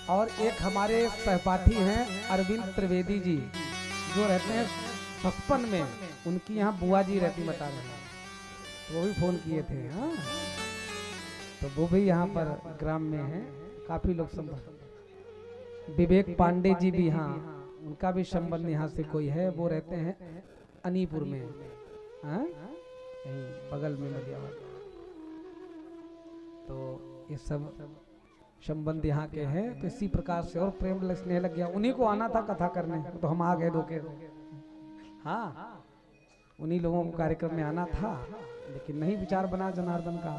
और एक हमारे सहपाठी हैं अरविंद त्रिवेदी जी, जो रहते हैं सचपन में, उनकी यहाँ बुआ जी रहती, बता रहे हैं, वो भी फोन किए थे। हाँ, तो वो भी यहाँ पर ग्राम में हैं, काफी लोग संबंध। विवेक पांडे जी भी, हाँ, उनका भी संबंध यहाँ से कोई है, वो रहते हैं अनीपुर में, हाँ, यहीं बगल में मलियावाद। तो ये सब संबंध यहाँ के हैं। तो इसी प्रकार से और प्रेम स्नेह लग गया। उन्हीं को आना था कथा करने, तो हम आ गए धोखे। हाँ, उन्हीं लोगों को कार्यक्रम में आना था, लेकिन नहीं विचार बना जनार्दन का,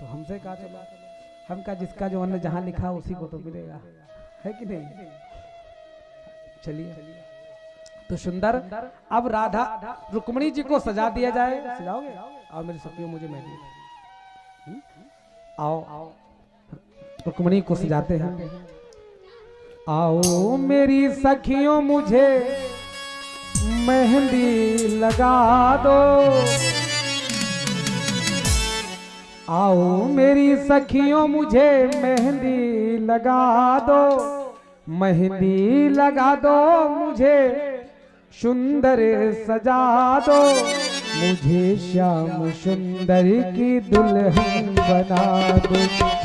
तो हमसे कहा चला, हम का जिसका जो अन्न जहाँ लिखा उसी को तो मिलेगा, है कि नहीं। चलिए, तो सुंदर, अब राधा रुक्मणी जी को सजा दिया जाए। सजाओगे? आओ मेरी सखियों, मुझे मेहंदी, आओ रुक्मणी को सजाते हैं। आओ मेरी सखियों मुझे मेहंदी लगा दो, आओ मेरी सखियों मुझे मेहंदी लगा दो, मेहंदी लगा दो मुझे सुंदर सजा दो, मुझे श्याम सुंदर की दुल्हन बना दो,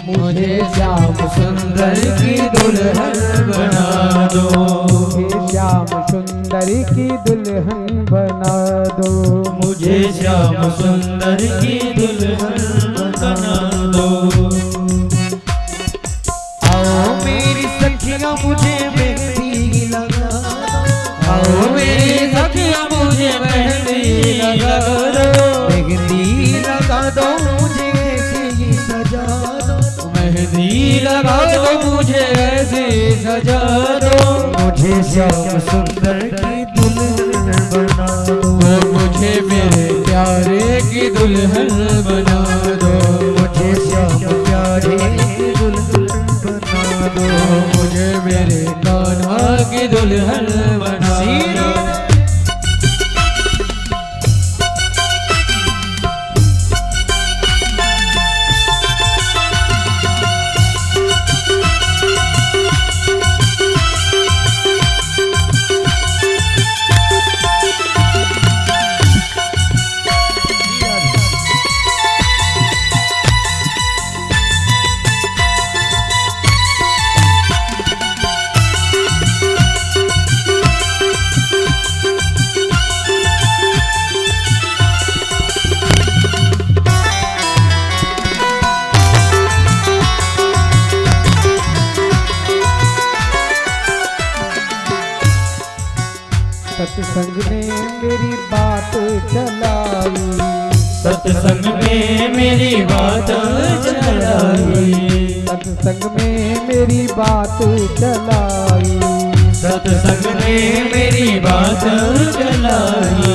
मुझे श्याम सुंदर की दुल्हन बना दो, मुझे श्याम सुंदर की दुल्हन बना दो, मुझे श्याम सुंदर की दुल्हन बना दो। आओ मेरी सखियां मुझे मेहंदी लगा दो, आओ मेरी सखियां मुझे मेहंदी लगा दो, मेहंदी लगा दो मुझे ऐसी सजा दो, मेहंदी लगा दो मुझे ऐसी सजा दो, मुझे श्याम सुंदर की दुल्हन बना दो, मुझे मेरे प्यारे की दुल्हन बना दो, मुझे श्याम प्यारे की दुल्हन बना दो, मुझे मेरे कान्हा की दुल्हन बना दो। सत्संग ने मेरी बात चलाई, सत्संग में मेरी बात चलाई, सत्संग में मेरी बात चलाई, सत्संग में मेरी बात चलाई,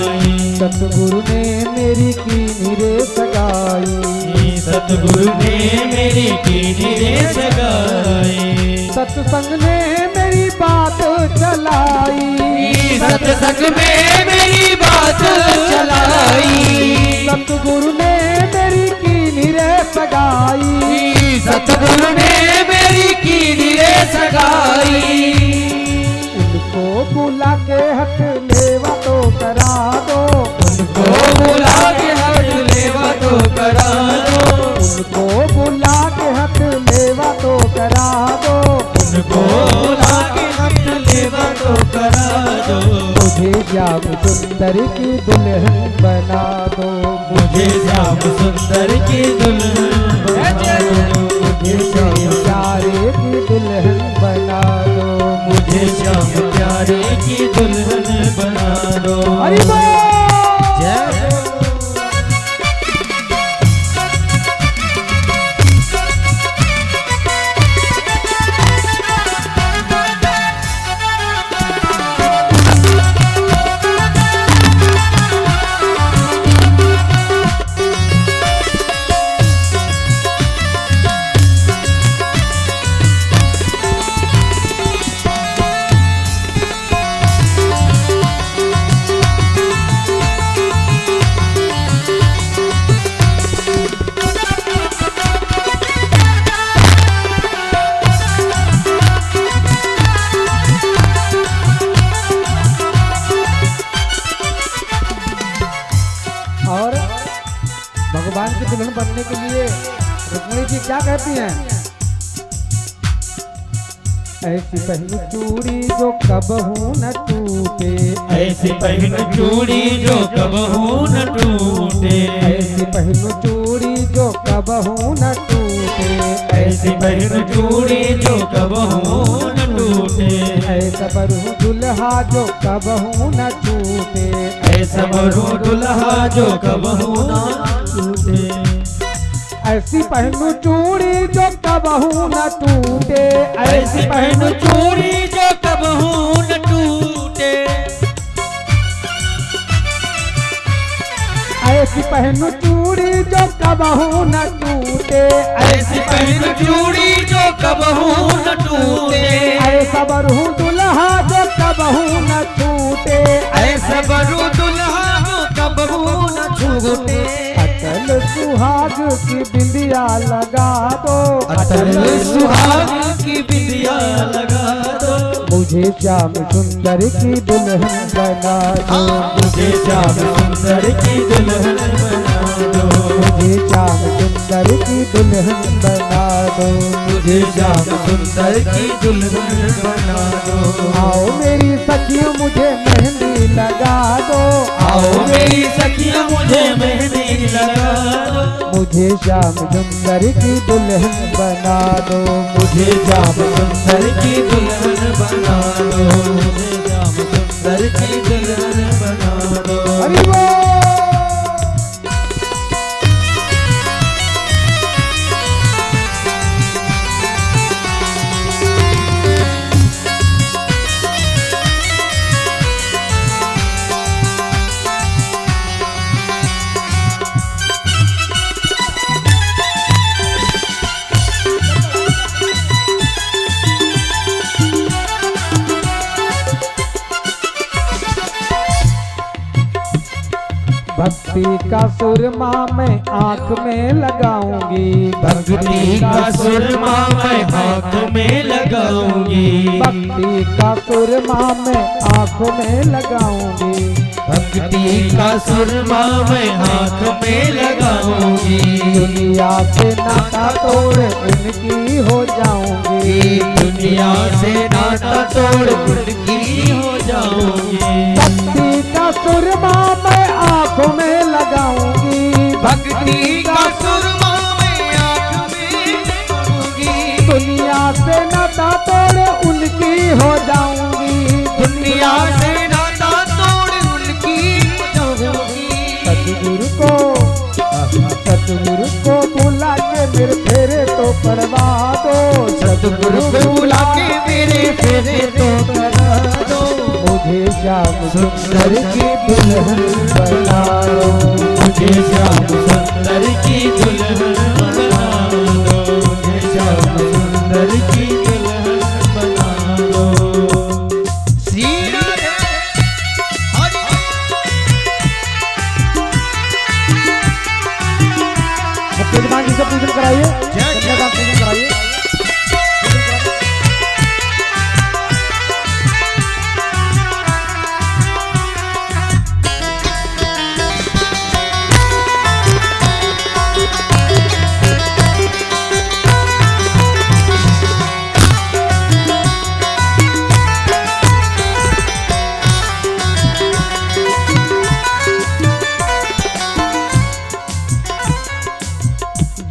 सतगुरु ने मेरी कीनी रे सगाई, सतगुरु ने मेरी कीनी रे सगाई, सत्संग ने मेरी बात चलाई, सत्संग में मेरी बात चलाई, सतगुरु ने मेरी कीनी रे सगाई, सतगुरु ने मेरी कीनी रे सगाई, उनको बुला के हथ लेवा तो करा दो, उनको बुला के हथ लेवा तो करा दो, उनको बुला के हथ लेवा तो करा दो, उनको बुला के हथ लेवा तो करा दो, मुझे श्याम सुंदर की दुल्हन बना दो, मुझे श्याम सुंदर की दुल्हन बना दो, मुझे श्याम प्यारे की दुल्हन बना दो, मुझे श्याम प्यारे की दुल्हन बना दो। हरि बोल। जय देखिए क्या कहती हैं, ऐसी पहन चूड़ी जो कबहू न टूटे, ऐसी पहन चूड़ी जो कबहू न टूटे, ऐसी पहन चूड़ी जो कबहू न टूटे, ऐसी पहन चूड़ी जो कबहू न टूटे, ऐसा बरू दुल्हा जो कबहू न टूटे, ऐसा बरू दुल्हा जो कबहू न टूटे, ऐसी पहनू चूड़ी जो कबहू न टूटे, ऐसी पहन चूड़ी जो कबहू न टूटे, ऐसी पहनू चूड़ी जो कबहू न टूटे, ऐसी पहन चूड़ी जो कबहू न टूटे, ऐसा बरू दुल्हा जो कबहू न टूटे, ऐसा बरू दुल्हा जो कबहू न टूटे, अटल सुहाग की बिंदिया लगा दो, अटल सुहाग की बिंदिया लगा दो, मुझे श्याम सुंदर की दुल्हन बना दो, मुझे श्याम सुंदर की दुल्हन बना दो, मुझे श्याम सुंदर की दुल्हन बना दो, मुझे श्याम सुंदर की दुल्हन बना दो, आओ मेरी सखियों मुझे मेहंदी लगा दो, आओ मेरी सखियां मुझे मेहंदी लगा दो, मुझे श्याम सुंदर की दुल्हन बना दो, मुझे श्याम सुंदर की दुल्हन बना दो, मुझे श्याम सुंदर की दुल्हन बना दो। हरि बोल। भक्ति का सुरमा मैं आंख में लगाऊंगी, भक्ति का सुरमा मैं हाथ में लगाऊंगी, भक्ति का सुरमा मैं आंखों में लगाऊंगी, भक्ति का सुरमा मैं हाथ में लगाऊंगी, दुनिया से नाता तोड़ उनकी हो जाऊंगी, दुनिया से नाता तोड़ उनकी हो जाऊंगी, भक्ति का सुरमा मैं आंखों में लगाऊंगी, भक्ति का सुरमा मैं आँख में लगाऊंगी, दुनिया से नाता तोड़ उनकी हो जाऊंगी, दुनिया से नाता तोड़ उनकी हो जाऊंगी, सतगुरु को बुला के मेरे फेरे तो करवा दो, सतगुरु को बुला के मेरे फेरे तो करा दो, मुझे श्याम सुंदर की दुल्हन बना दो, मुझे श्याम सुंदर की दुल्हन बना दो, मुझे श्याम सुंदर की दुल्हन बना दो। श्री राधे हरि यजमान जी से पूजन कराइए, कन्यादान पूजन कराइए।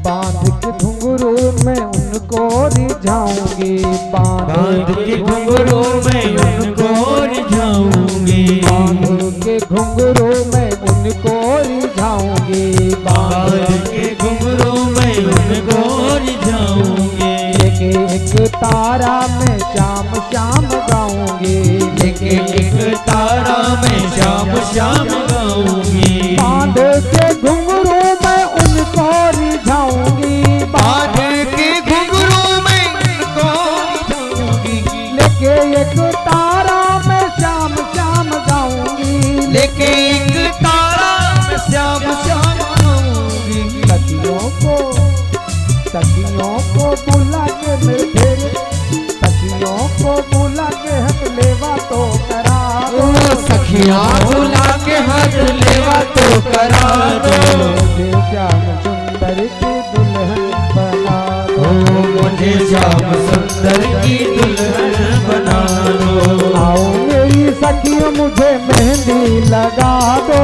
बांध के घुंघरू में उनको रिझाऊंगी, बांध के घुंघरू में उनको रिझाऊंगी, बांध के घुंघरू में उनको रिझाऊंगी, बांध के घुंघरू में उनको रिझाऊंगी, लेके एक तारा में श्याम श्याम गाऊंगी, लेके एक तारा में श्याम श्याम गाऊंगी, बांध के घुंघरू में उनको रिझाऊंगी, बांध के घुंघरू में उनको रिझाऊंगी, लेके एक तारा में श्याम श्याम गाऊंगी, लेके एक तारा में श्याम श्याम गाऊंगी, सखियों को बुला के मेरे फेरे, सखियों को बुला के हक लेवा तो करा दो, सखियां बुला के हाथ लेवा तो करा दो, मुझे श्याम सुंदर की दुल्हन बना मुझे श्याम सुंदर की दुल्हन बना दो। आओ मेरी सखियों मुझे मेहंदी लगा दो,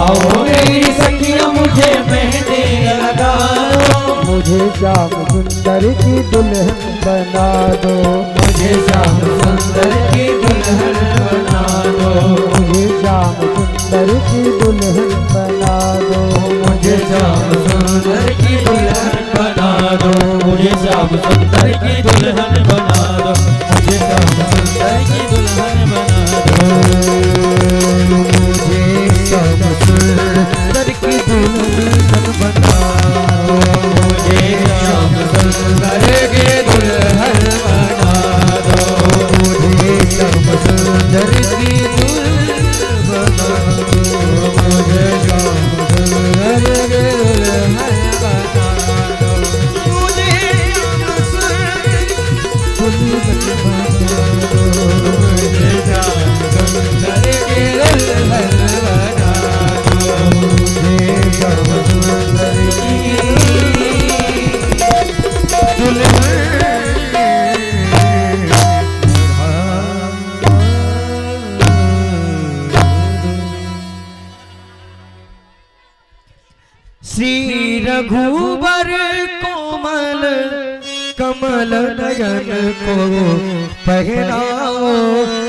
आओ मेरी सखियों मुझे मेहंदी लगा दो। मुझे श्याम सुंदर की दुल्हन बना दो, मुझे श्याम सुंदर की दुल्हन बना दो। मुझे श्याम सुंदर की दुल्हन बना दो, मुझे श्याम सुंदर की दुल्हन बना दो। मुझे श्याम सुंदर की दुल्हन बना दो। मुझे श्याम सुंदर की दुल्हन बना दो। मुझे श्याम सुंदर की दुल्हन बना दो। मुझे श्याम सुंदर की दुल्हन बना दो। मुझे श्याम सुंदर की दुल्हन बना दो। मुझे श्याम सुंदर की दुल्हन बना दो। मुझे श्याम सुंदर की दुल्हन बना दो। मुझे श्याम सुंदर की श्री रघुबर कोमल कमल नयन को पहनाओ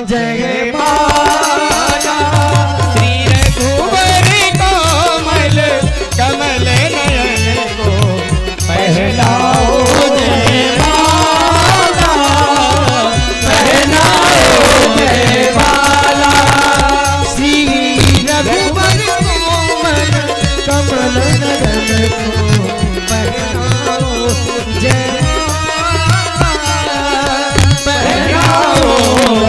जय माला। श्री रघुबर कोमल कमल नयन को पहनाओ जय माला। पहनाओ जय माला। श्री रघुबर कोमल कमल नयन को पहनाओ जय माला। पहनाओ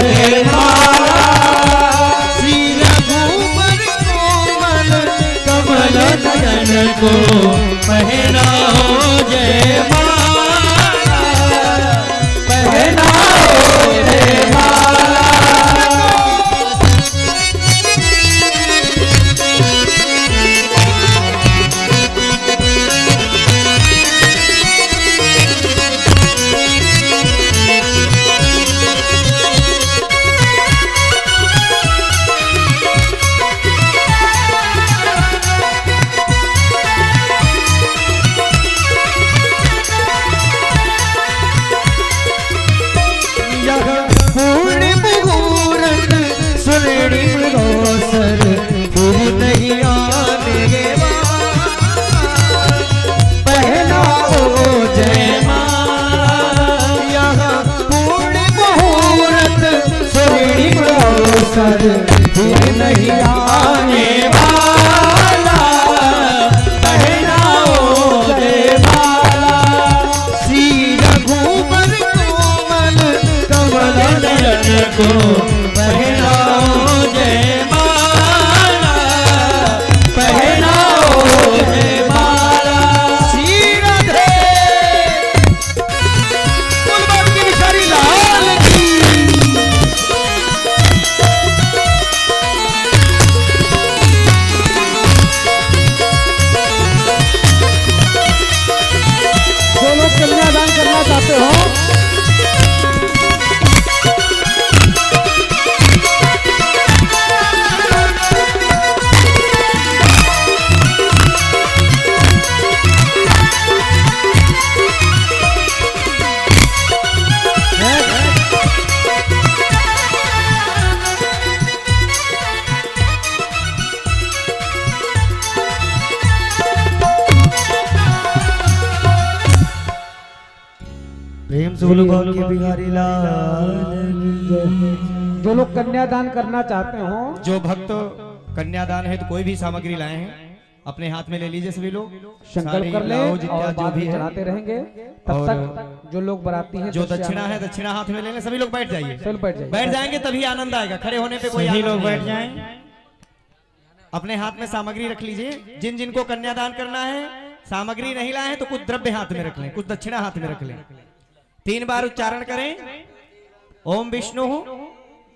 जय माला। श्री रघुबर कोमल कमल नयन को पहनाओ जय माला। पहनाओ जय माला। फिर नहीं आने वाला। पहनाओ जय माला। श्री रघुबर कोमल कमल नयन को पहनाओ जय माला। पहनाओ जय माला। श्री राधे कुलबाग की बिचारी लाल की। कन्यादान करना चाहते हो प्रेम से बोलो बाल के बिहारी लाल। जो लोग कन्यादान करना चाहते हो, जो भक्त कन्यादान है तो कोई भी सामग्री लाए हैं अपने हाथ में ले लीजिए सभी लोग। संकल्प कर ले और बाद में चढ़ाते रहेंगे। तब और तक जो लोग बराती हैं, जो दक्षिणा है दक्षिणा हाथ में ले लें। सभी लोग बैठ जाइए। चल बैठ जाइए। बैठ जाएंगे तभी आनंद आएगा। खड़े होने पे कोई सभी आनंद लोग नहीं बैठ आएगा। जाएं। अपने हाथ में सामग्री रख लीजिए। जिन जिनको कन्यादान करना है, सामग्री नहीं लाए तो कुछ द्रव्य हाथ में रख लें, कुछ दक्षिणा हाथ में रख लें। 3 बार उच्चारण करें। ओम विष्णु,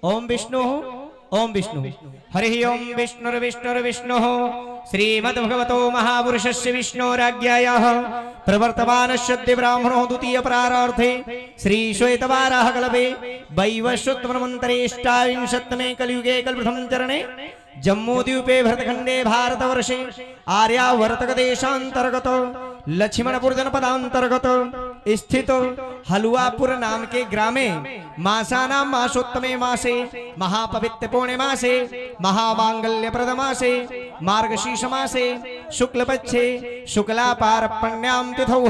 ओम विष्णु, ओम विष्णु। हरि ओम विष्णुर्विष्णुर्विष्णु श्रीमद्भगवतो महापुरुषस्य विष्णोराज्ञायाः प्रवर्तमानस्य ब्राह्मणो द्वितीय प्रारार्थे श्री श्वेतवाराह कल्पे वैवस्वतमन्वन्तरेष्टाविंशत्तमे कलियुगे कल्पप्रथम चरणे जम्मूद्वीपे भरतखंडे भारतवर्षे आर्यावर्तकदेशांतर्गत लक्ष्मणपुर जनपदांतर्गत स्थित हलुआपुर नाम के ग्रामे मासानां मासोत्तमे मासे महापवित्र पूर्णिमासे महामांगल्यप्रद मासे मार्गशीर्ष मासे शुक्लपक्षे शुक्लापारपण्यां तिथौ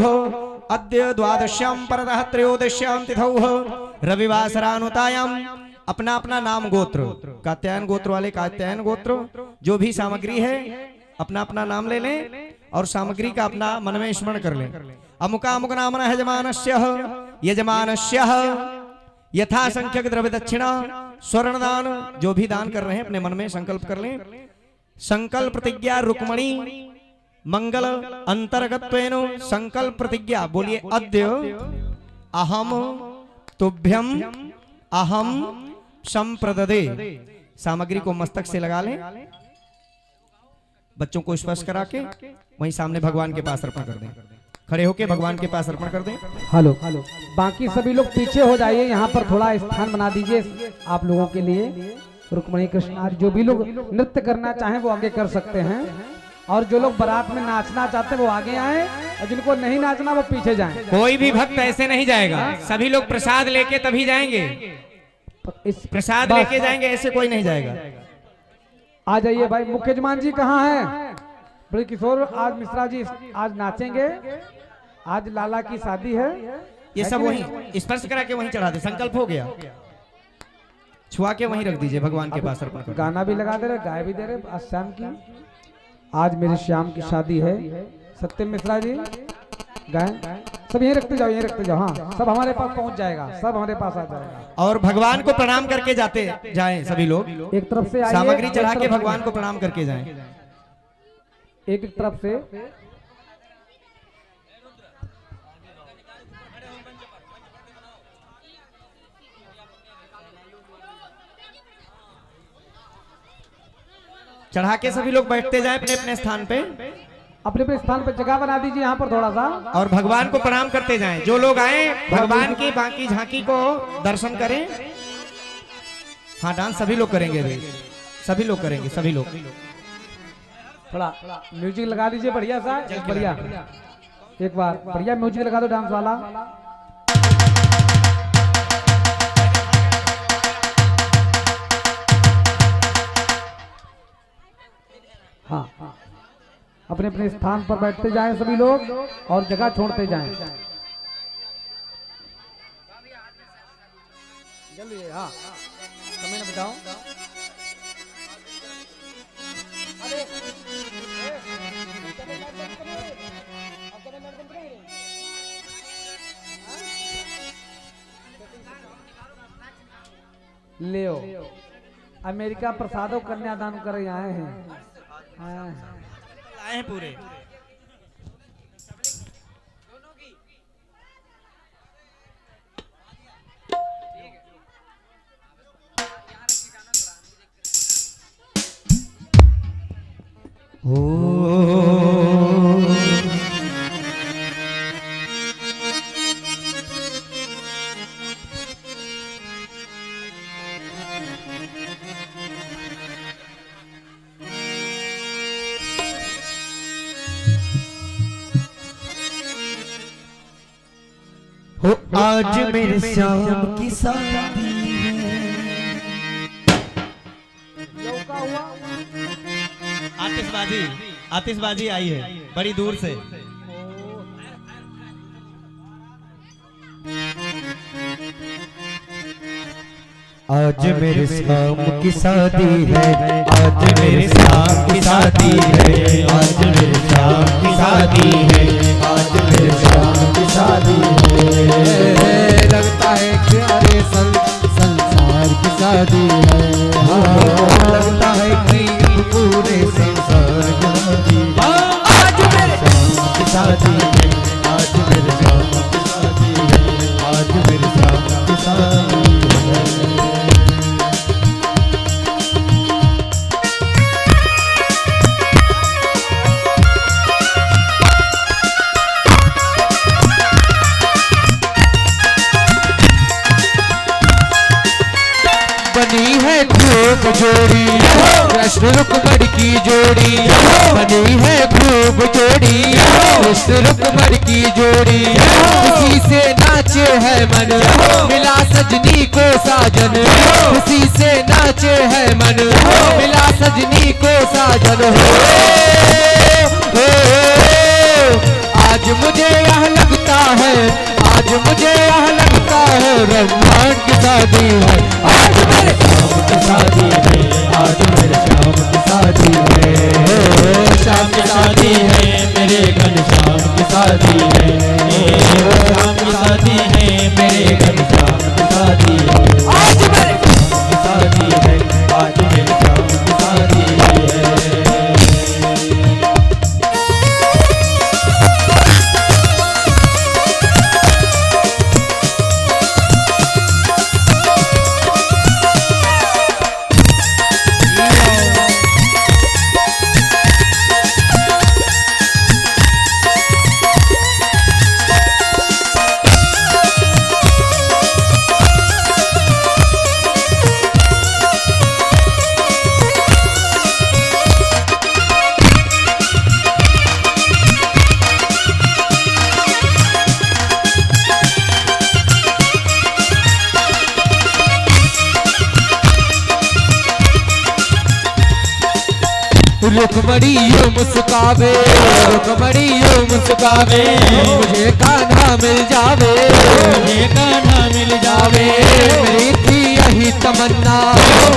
अद्य द्वादश्यां परतः त्रयोदश्यां तिथौ रविवासरानुतायां अपना अपना नाम गोत्र, कात्यायन गोत्र वाले कात्यायन गोत्र, जो भी सामग्री है अपना अपना नाम ले लें और सामग्री का अपना मन में स्मरण कर लें। अमुका अमुक नामन यजमानस्य यथा संख्यक द्रव्य दक्षिणा स्वर्ण दान, जो भी दान कर रहे हैं अपने मन में संकल्प कर लें। संकल्प प्रतिज्ञा रुक्मणी मंगल अंतर्गत्वेन संकल्प प्रतिज्ञा बोलिए अद्य अहम तुभ्यम अहम संप्रददे। सामग्री को मस्तक से लगा लें, बच्चों को स्पर्श करा के वहीं सामने भगवान के पास अर्पण कर दें। खड़े होके भगवान के पास अर्पण कर दें। हेलो बाकी सभी लोग पीछे हो जाइए, यहाँ पर थोड़ा स्थान बना दीजिए आप लोगों के लिए। रुक्मणी कृष्ण आदि जो भी लोग नृत्य करना चाहें वो आगे कर सकते हैं, और जो लोग बारात में नाचना चाहते हैं वो आगे आए, और जिनको नहीं नाचना वो पीछे जाएं। कोई भी भक्त ऐसे नहीं जाएगा, सभी लोग प्रसाद लेके तभी जाएंगे। प्रसाद लेके जाएंगे, ऐसे कोई नहीं जाएगा। आ जाइए भाई। मुख्य यजमान जी कहाँ हैं? बड़े किशोर आज मिश्रा जी आज नाचेंगे, आज लाला की शादी है। ये सब वहीं स्पर्श करा के वहीं चढ़ा दे, संकल्प हो गया, छुआ के वहीं रख दीजिए भगवान के पास अर्पण कर। गाना भी लगा दे रहे, गाय भी दे रहे। आज श्याम की, आज मेरे श्याम की शादी है। सत्यम मिश्रा जी गाय, सब यहीं रखते जाओ, यहीं रखते जाओ। हाँ सब हमारे पास पहुंच जाएगा, सब हमारे पास आ जाएगा। और भगवान को प्रणाम करके जाते जाएं सभी लोग। एक तरफ से सामग्री चढ़ा के भगवान को प्रणाम करके जाएं। एक तरफ से चढ़ा के सभी लोग बैठते जाएं अपने अपने स्थान पे। अपने अपने स्थान पर जगह बना दीजिए यहाँ पर थोड़ा सा, और भगवान को प्रणाम करते जाएं। जो लोग आए भगवान की बाकी झांकी को दर्शन करें। हाँ डांस सभी लोग करेंगे भाई, सभी लोग करेंगे, सभी लोग। थोड़ा म्यूजिक लगा दीजिए बढ़िया सा, बढ़िया एक बार बढ़िया म्यूजिक लगा दो डांस वाला। हाँ हाँ अपने अपने स्थान पर बैठते जाएं सभी लोग, और जगह छोड़ते जाएं। जल्दी हाँ समय न बचाओ। ले अमेरिका प्रसादों कन्यादान कर आए हैं, आए हैं पूरे। आज मेरे श्याम की शादी है। आतिशबाजी आतिशबाजी आई है बड़ी दूर से। आज मेरे श्याम की शादी है, आज मेरे श्याम की शादी है, आज मेरे श्याम की शादी है, आज मेरे श्याम की शादी है। लगता है कि अरे संसार की शादी है, लगता है कि पूरे संसार की शादी है। आज मेरे श्याम की शादी है, आज मेरे श्याम की शादी है, आज मेरे श्याम की शादी है। खूब जोड़ी, कृष्ण रुक्मणी की जोड़ी बनी है खूब जोड़ी, कृष्ण रुक्मणी की जोड़ी। खुशी से नाचे है मन, मिला सजनी को साजन, खुशी से नाचे है मन, मिला सजनी को साजन। हो आज मुझे यह लगता है, आज मुझे यह लगता है ब्रह्मांड की शादी है, आज मेरे श्याम की शादी है, आज मेरे श्याम की शादी है, श्याम की शादी है, मेरे घनश्याम की शादी है, श्याम की शादी है, मेरे घनश्याम की शादी है, आज मेरे श्याम की शादी है, आज मेरे श्याम की शादी है। रुक्मणी यूं मुस्कावे, रुक्मणी यूं मुस्कावे, मुझे कान्हा मिल जावे, मुझे कान्हा मिल जावे। मेरी थी यही तमन्ना,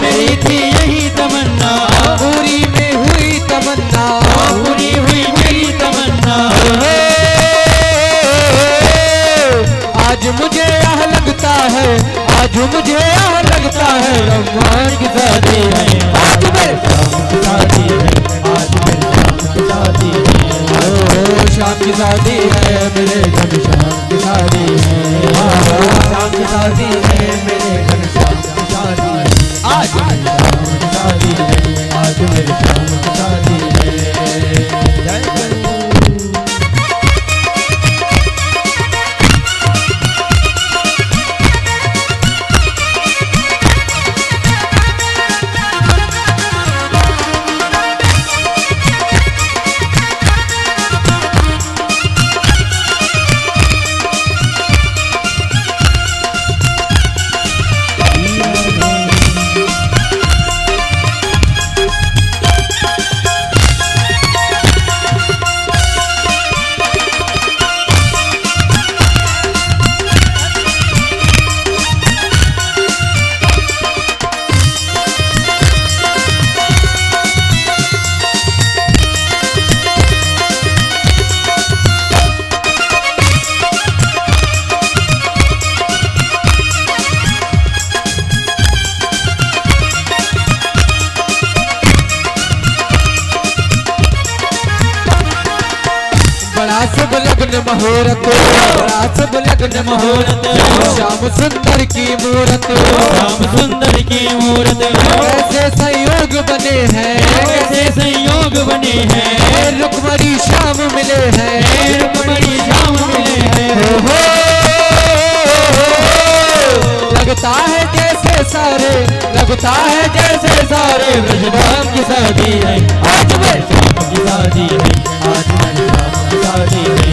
मेरी थी यही तमन्ना, पूरी में हुई तमन्ना, पूरी हुई मेरी तमन्ना। आज मुझे यह लगता है, आज मुझे यह लगता है ब्रह्मांड की शादी है, आज मेरे श्याम की शादी है, आज मेरे श्याम की शादी है, श्याम की शादी है, मेरे घनश्याम की शादी है, श्याम की शादी है, मेरे घनश्याम की शादी है, आज मेरे श्याम की शादी है, आज मेरे श्याम की शादी है। शुभ लग्न मुहूर्त, बड़ा शुभ लग्न मुहूर्त, श्याम सुंदर की मूरत, श्याम सुंदर की मूरत। कैसे संयोग बने हैं, कैसे संयोग बने हैं, रुक्मणी श्याम मिले हैं, रुक्मणी श्याम मिले हैं। लगता है जैसे सारे, लगता है जैसे सारे ब्रजधाम की शादी है, आज मेरे श्याम की शादी है, आज मेरे श्याम की शादी है,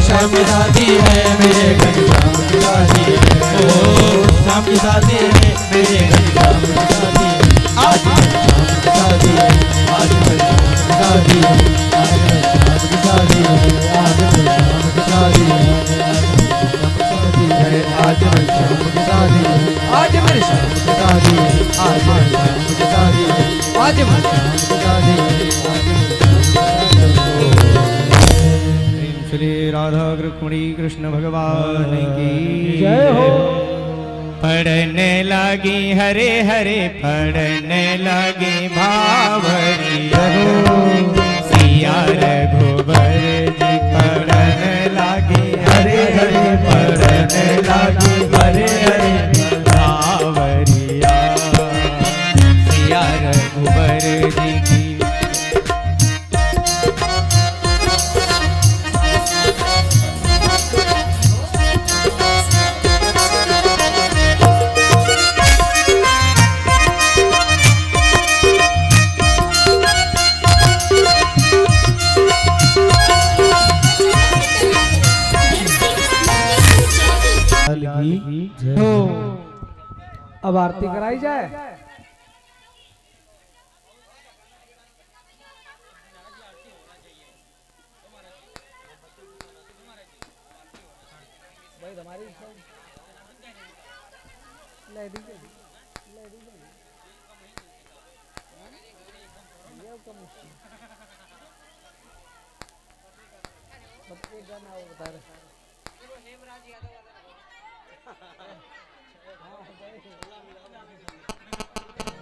श्याम की शादी है, मेरे घनश्याम की शादी है, श्याम की शादी है, मेरे घनश्याम की शादी है, आज मेरे श्याम की शादी है, आज मेरे श्याम की शादी है, आज मेरे श्याम की शादी है, आज मेरे श्याम की शादी है, आज मेरे श्याम की शादी है, आज मेरे श्याम की शादी है, आज मेरे श्याम की शादी है, आज मेरे श्याम की शादी है। श्री राधा रुक्मणी कृष्ण भगवान की जय हो। पढ़ने लगी हरे हरे, पढ़ने लगी भावरी, सिया रघुबर जी पढ़ने लगी हरे हरे, पढ़ने लगी हरे हरे भावरिया, सिया रघुबर जी की। की जय। अब आरती कराई जाए।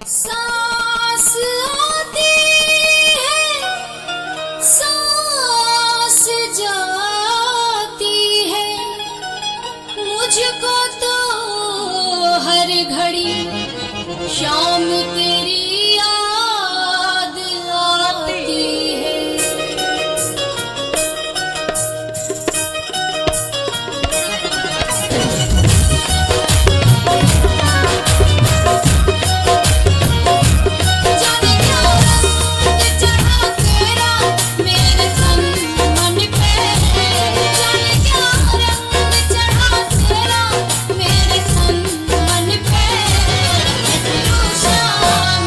सांस आती है, सांस जाती है, मुझको तो हर घड़ी शाम तेरी याद आती है। जाने क्या रंग चढ़ा तेरा मेरे तन मन पे, जाने क्या रंग चढ़ा तेरा मेरे तन मन पे। तू शाम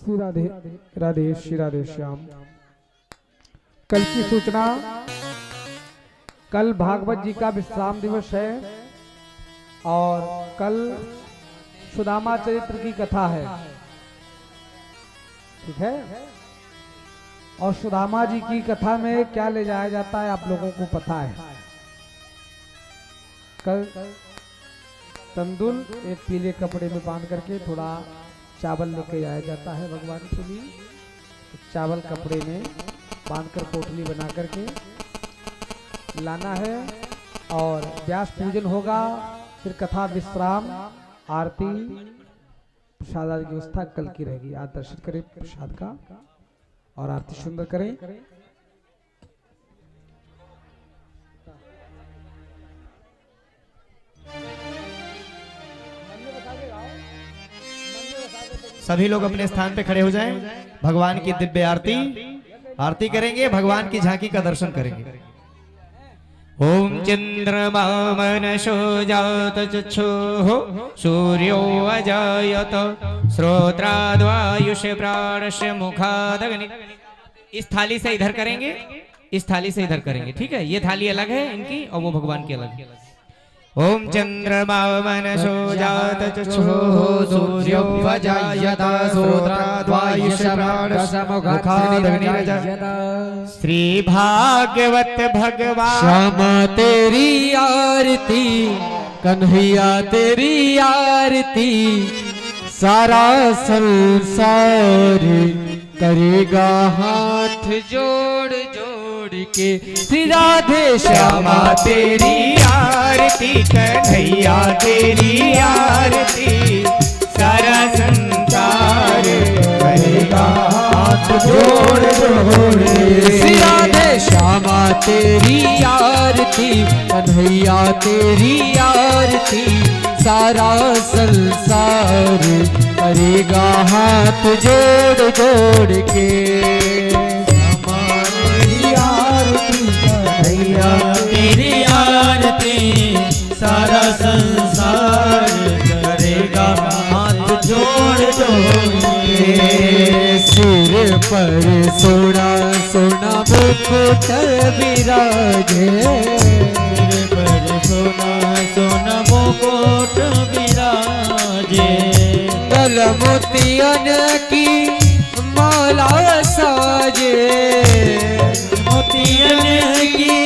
श्री राधे राधे श्री राधे श्याम। कल की सूचना, कल भागवत जी का विश्राम दिवस है और कल सुदामा चरित्र की कथा है, ठीक है। और सुदामा जी की कथा में क्या ले जाया जाता है आप लोगों को पता है। कल तंदुल एक पीले कपड़े में बांध करके थोड़ा चावल लेके जाया जाता है भगवान के लिए। तो चावल कपड़े में बांधकर पोटली बना करके लाना है और व्यास पूजन होगा, फिर कथा, विश्राम, आरती, प्रसाद की व्यवस्था कल की रहेगी। आज दर्शन करें प्रसाद का और आरती सुंदर करें। सभी लोग अपने स्थान पे खड़े हो जाएं। भगवान की दिव्य आरती करेंगे, भगवान की झांकी का दर्शन करेंगे। ओम चंद्रमा मनसो जात चक्षुः सूर्यो अजायत श्रोत्राद्वायुष प्राणस्य मुखादग्नि। इस थाली से इधर करेंगे, इस थाली से इधर करेंगे, ठीक है। ये थाली अलग है इनकी और वो भगवान की अलग है। ओम चंद्रमा मनसो जात चक्षुः सूर्यो अजायत श्रोत्राद्वायुष प्राणस्य मुखादग्नि। श्री भागवत भगवान श्यामा तेरी आरती, कन्हैया तेरी आरती, सारा संसार करेगा हाथ जोड़ जोड़ के। श्री राधे श्यामा तेरी आरती, कन्हैया तेरी आरती, सारा संसार करेगा हाथ जोड़ जोड़ के। श्री राधे श्यामा तेरी आरती, कन्हैया तेरी आरती, सारा संसार करेगा हाथ जोड़ जोड़ के। तेरी आरती, कन्हैया तेरी आरती, सारा संसार करेगा हाथ जोड़ जोड़ के। सिर पर सोना सोना मुकुट विराजे, सिर पर सोना सोना मुकुट विराजे, गल मोतियन की माला साजे, मोतियन की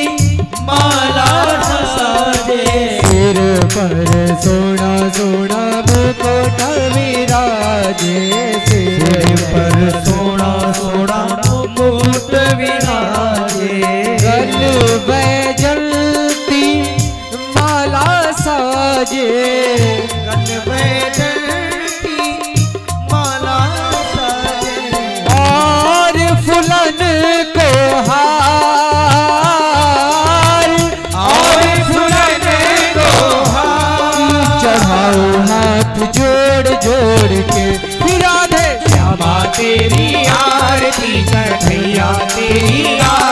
माला साजे। सिर पर सोना सोना मुकुट विराजे, सिर पर सोना सोना मुकुट विराजे, गल बैजंती माला साजे, गल बैजंती माला साजे। और फुलन को हार, और फुलन को हार चढ़ाओ हाथ जोड़ जोड़ के। श्री राधे श्यामा तेरी आरती, कन्हैया तेरी आरती,